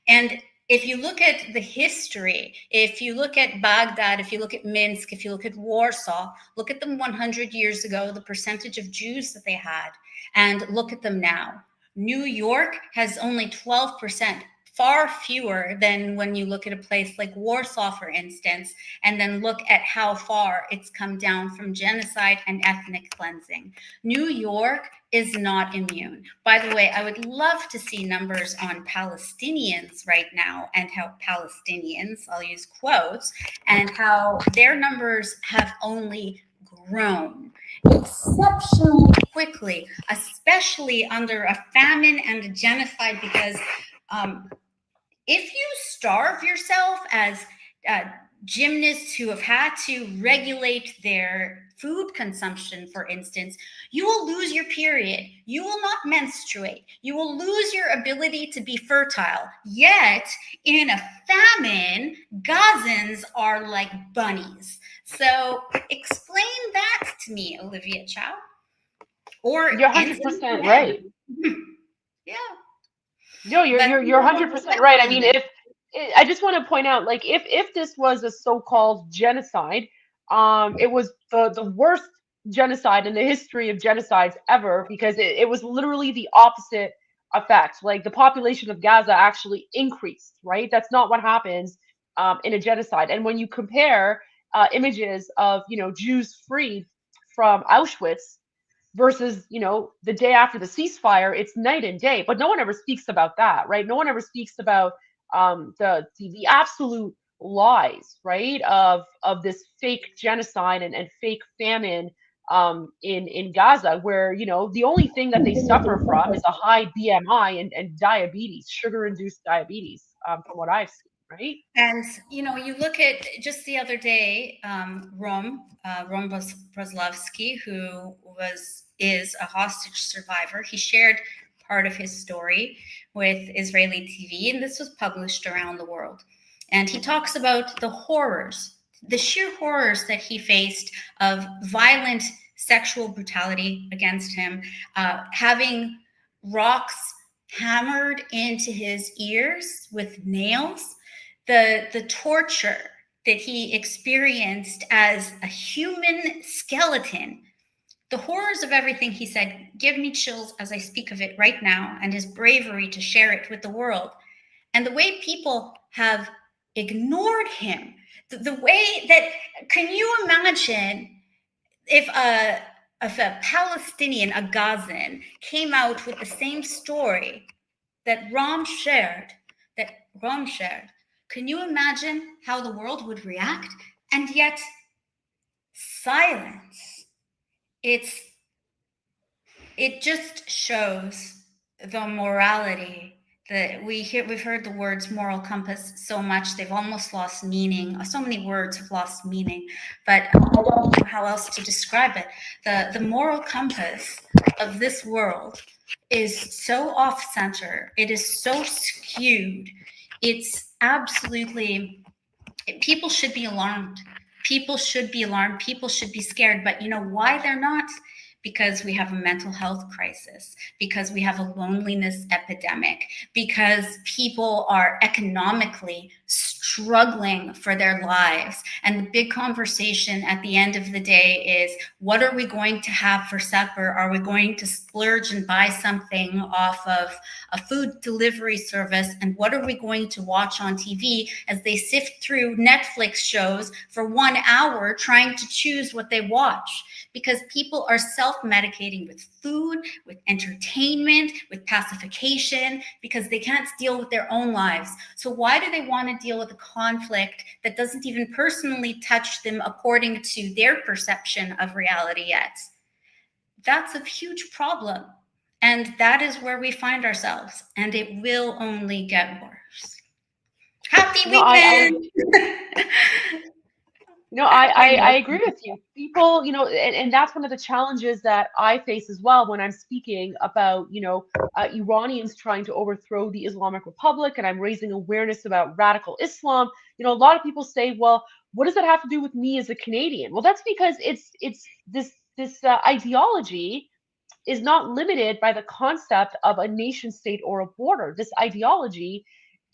And if you look at the history, if you look at Baghdad, if you look at Minsk, if you look at Warsaw, look at them 100 years ago, the percentage of Jews that they had, and look at them now. New York has only 12%, far fewer than when you look at a place like Warsaw, for instance, and then look at how far it's come down from genocide and ethnic cleansing. New York is not immune. By the way, I would love to see numbers on Palestinians right now, and how Palestinians, I'll use quotes, and how their numbers have only grown exceptionally quickly, especially under a famine and a genocide, because if you starve yourself, as gymnasts who have had to regulate their food consumption, for instance, you will lose your period. You will not menstruate. You will lose your ability to be fertile. Yet, in a famine, Gazans are like bunnies. So explain that to me, Olivia Chow. Or you're 100% right. Yeah. No, you're 100% right. I mean, I just want to point out, like, if this was a so-called genocide, it was the worst genocide in the history of genocides ever, because it was literally the opposite effect. Like, the population of Gaza actually increased, right? That's not what happens in a genocide. And when you compare images of Jews freed from Auschwitz versus the day after the ceasefire, it's night and day. But no one ever speaks about that, right? No one ever speaks about the absolute lies, right, of this fake genocide and fake famine in Gaza, where the only thing that they suffer from is a high BMI and diabetes, sugar-induced diabetes, from what I've seen. Right. And, you look at just the other day, Rom Brozlovsky, who is a hostage survivor. He shared part of his story with Israeli TV, and this was published around the world. And he talks about the horrors, the sheer horrors that he faced of violent sexual brutality against him, having rocks hammered into his ears with nails, the torture that he experienced as a human skeleton, the horrors of everything he said give me chills as I speak of it right now, and his bravery to share it with the world. And the way people have ignored him, the way that, can you imagine if a Palestinian, a Gazan, came out with the same story that Ram shared, can you imagine how the world would react? And yet, silence. It just shows the morality that we've heard the words moral compass so much, they've almost lost meaning. So many words have lost meaning, but I don't know how else to describe it. The moral compass of this world is so off-center. It is so skewed. It's absolutely, people should be alarmed. People should be alarmed. People should be scared. But you know why they're not? Because we have a mental health crisis, because we have a loneliness epidemic, because people are economically struggling for their lives. And the big conversation at the end of the day is, what are we going to have for supper? Are we going to splurge and buy something off of a food delivery service? And what are we going to watch on TV as they sift through Netflix shows for 1 hour trying to choose what they watch? Because people are self-medicating with food, with entertainment, with pacification, because they can't deal with their own lives. So why do they want to deal with a conflict that doesn't even personally touch them according to their perception of reality yet? That's a huge problem. And that is where we find ourselves. And it will only get worse. Happy weekend! I agree with you. People, and that's one of the challenges that I face as well when I'm speaking about, Iranians trying to overthrow the Islamic Republic, and I'm raising awareness about radical Islam. A lot of people say, well, what does that have to do with me as a Canadian? Well, that's because it's this ideology is not limited by the concept of a nation state or a border. This ideology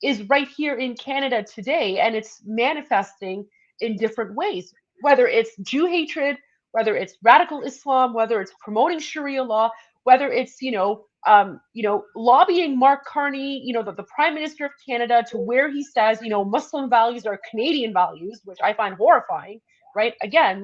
is right here in Canada today, and it's manifesting in different ways, whether it's Jew hatred, whether it's radical Islam, whether it's promoting Sharia law, whether it's lobbying Mark Carney, the Prime Minister of Canada, to where he says Muslim values are Canadian values, which I find horrifying. Right? Again,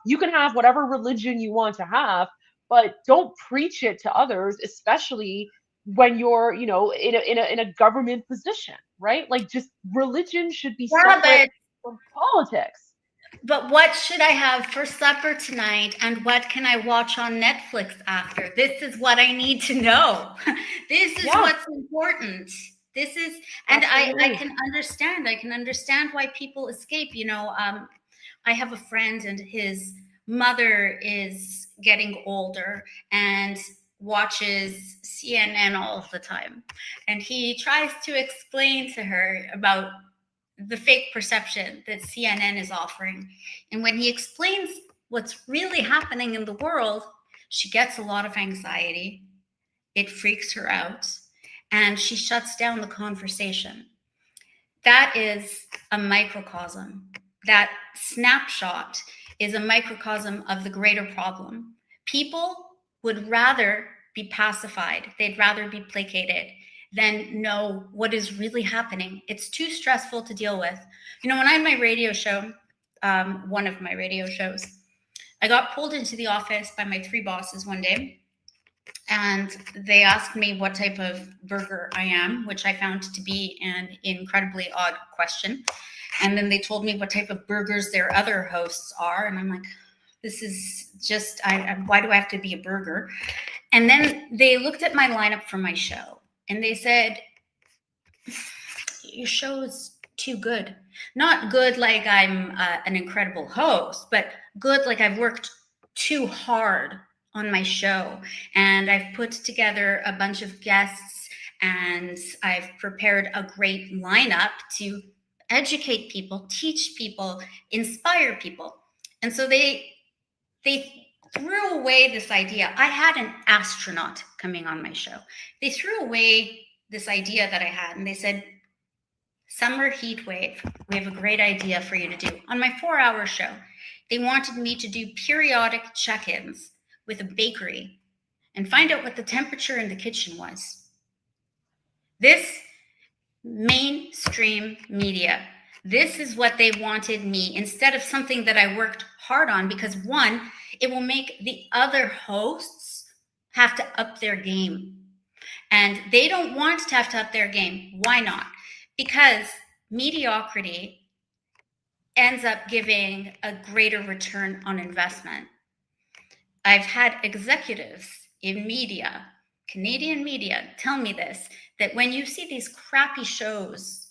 you can have whatever religion you want to have, but don't preach it to others, especially when you're in a government position, right? Just religion should be separate from politics. But what should I have for supper tonight, and what can I watch on Netflix after? This is what I need to know. This is what's important. This is, and I can understand why people escape. I have a friend, and his mother is getting older and watches CNN all the time. And he tries to explain to her about the fake perception that CNN is offering. And when he explains what's really happening in the world, she gets a lot of anxiety. It freaks her out, and she shuts down the conversation. That is a microcosm. That snapshot is a microcosm of the greater problem. People would rather be pacified. They'd rather be placated than know what is really happening. It's too stressful to deal with. When I had my radio show, one of my radio shows, I got pulled into the office by my 3 bosses one day, and they asked me what type of burger I am, which I found to be an incredibly odd question. And then they told me what type of burgers their other hosts are. And I'm like, this is just, why do I have to be a burger? And then they looked at my lineup for my show, and they said, your show is too good. Not good like I'm an incredible host, but good like I've worked too hard on my show. And I've put together a bunch of guests, and I've prepared a great lineup to educate people, teach people, inspire people. And so they threw away this idea. I had an astronaut coming on my show. They threw away this idea that I had, and they said, summer heat wave, we have a great idea for you to do. On my 4-hour show, they wanted me to do periodic check-ins with a bakery and find out what the temperature in the kitchen was. This mainstream media, this is what they wanted me, instead of something that I worked hard on, because one, it will make the other hosts have to up their game. And they don't want to have to up their game. Why not? Because mediocrity ends up giving a greater return on investment. I've had executives in media, Canadian media, tell me this, that when you see these crappy shows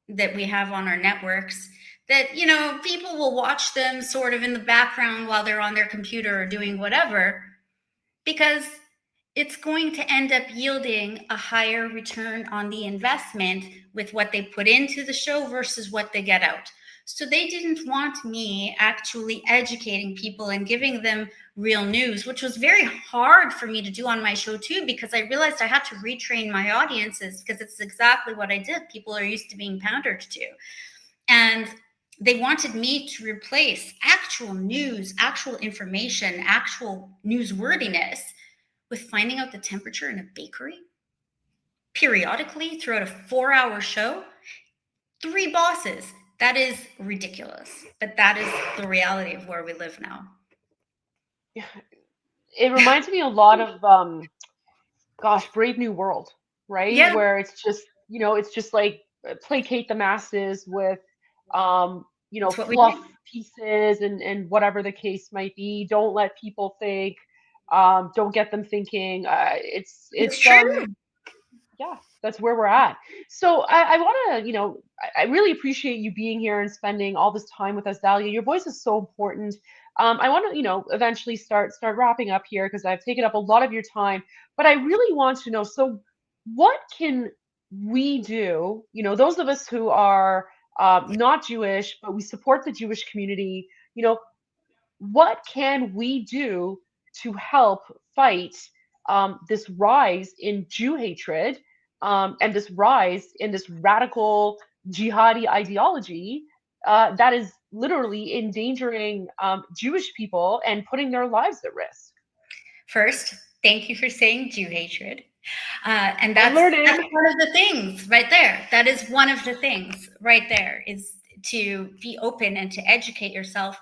that we have on our networks, that, you know, people will watch them sort of in the background while they're on their computer or doing whatever, because it's going to end up yielding a higher return on the investment with what they put into the show versus what they get out. So they didn't want me actually educating people and giving them real news, which was very hard for me to do on my show too, because I realized I had to retrain my audiences, because it's exactly what I did. People are used to being pandered to. And they wanted me to replace actual news, actual information, actual newsworthiness with finding out the temperature in a bakery periodically throughout a 4-hour show. 3 bosses. That is ridiculous. But that is the reality of where we live now. It reminds me a lot of, Brave New World, right? Yeah. Where it's just, it's just like placate the masses with, fluff pieces and whatever the case might be. Don't let people think. Don't get them thinking. It's true. Yeah, that's where we're at. So I want to, I really appreciate you being here and spending all this time with us, Dahlia. Your voice is so important. I want to, eventually start wrapping up here because I've taken up a lot of your time. But I really want to know, so what can we do? Those of us who are not Jewish, but we support the Jewish community. What can we do to help fight this rise in Jew hatred and this rise in this radical jihadi ideology that is literally endangering Jewish people and putting their lives at risk? First, thank you for saying Jew hatred. And that's one of the things right there. That is one of the things right there, is to be open and to educate yourself.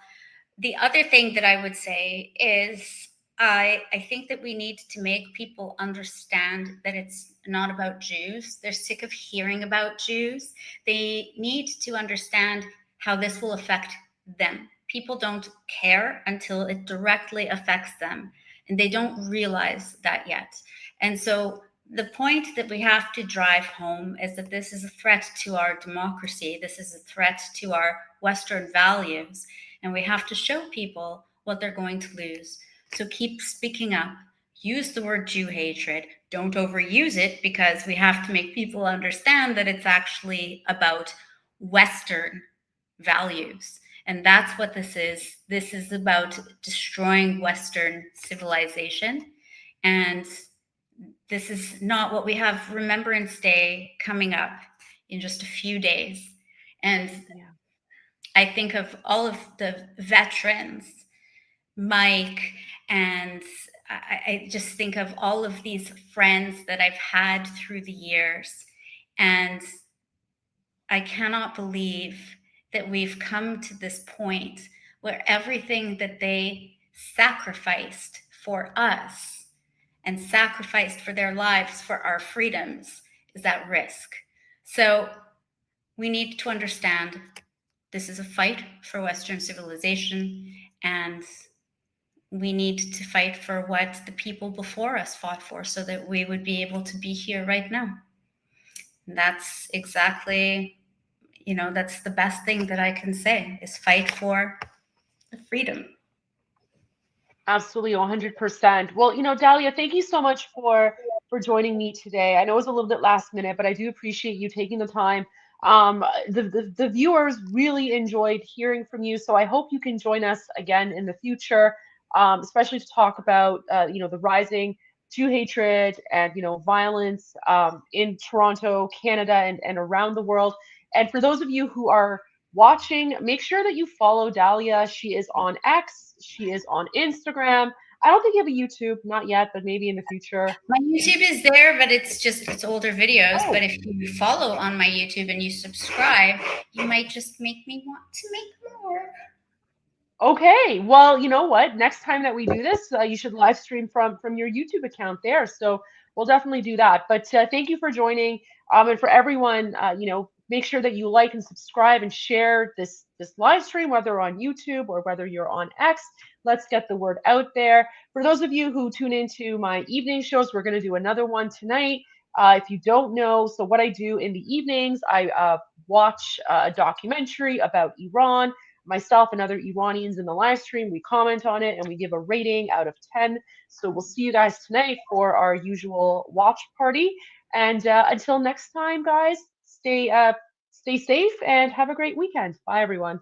The other thing that I would say is I think that we need to make people understand that it's not about Jews. They're sick of hearing about Jews. They need to understand how this will affect them. People don't care until it directly affects them, and they don't realize that yet. And so the point that we have to drive home is that this is a threat to our democracy. This is a threat to our Western values. And we have to show people what they're going to lose. So keep speaking up. Use the word Jew hatred. Don't overuse it, because we have to make people understand that it's actually about Western values. And that's what this is. This is about destroying Western civilization. And this is not what we have. Remembrance Day coming up in just a few days. And I think of all of the veterans, Mike, and I just think of all of these friends that I've had through the years. And I cannot believe that we've come to this point where everything that they sacrificed for us and sacrificed for their lives, for our freedoms, is at risk. So we need to understand this is a fight for Western civilization, and we need to fight for what the people before us fought for, so that we would be able to be here right now. And that's exactly, that's the best thing that I can say, is fight for the freedom. Absolutely, 100%. Well, Dahlia, thank you so much for joining me today. I know it was a little bit last minute, but I do appreciate you taking the time. The viewers really enjoyed hearing from you, so I hope you can join us again in the future. especially to talk about the rising Jew hatred and violence in Toronto, Canada, and around the world. And for those of you who are watching, make sure that you follow Dahlia. She is on X. She is on Instagram. I don't think you have a YouTube, not yet, but maybe in the future. My YouTube is there, but it's older videos. Oh. But if you follow on my YouTube and you subscribe, you might just make me want to make more. Okay, well, you know what? Next time that we do this, you should live stream from your YouTube account there. So we'll definitely do that. But thank you for joining, and for everyone, make sure that you like and subscribe and share this live stream, whether on YouTube or whether you're on X. Let's get the word out there. For those of you who tune into my evening shows, we're going to do another one tonight. If you don't know, so what I do in the evenings, I watch a documentary about Iran. Myself and other Iranians in the live stream, we comment on it and we give a rating out of 10. So we'll see you guys tonight for our usual watch party. And until next time, guys, stay safe and have a great weekend. Bye, everyone.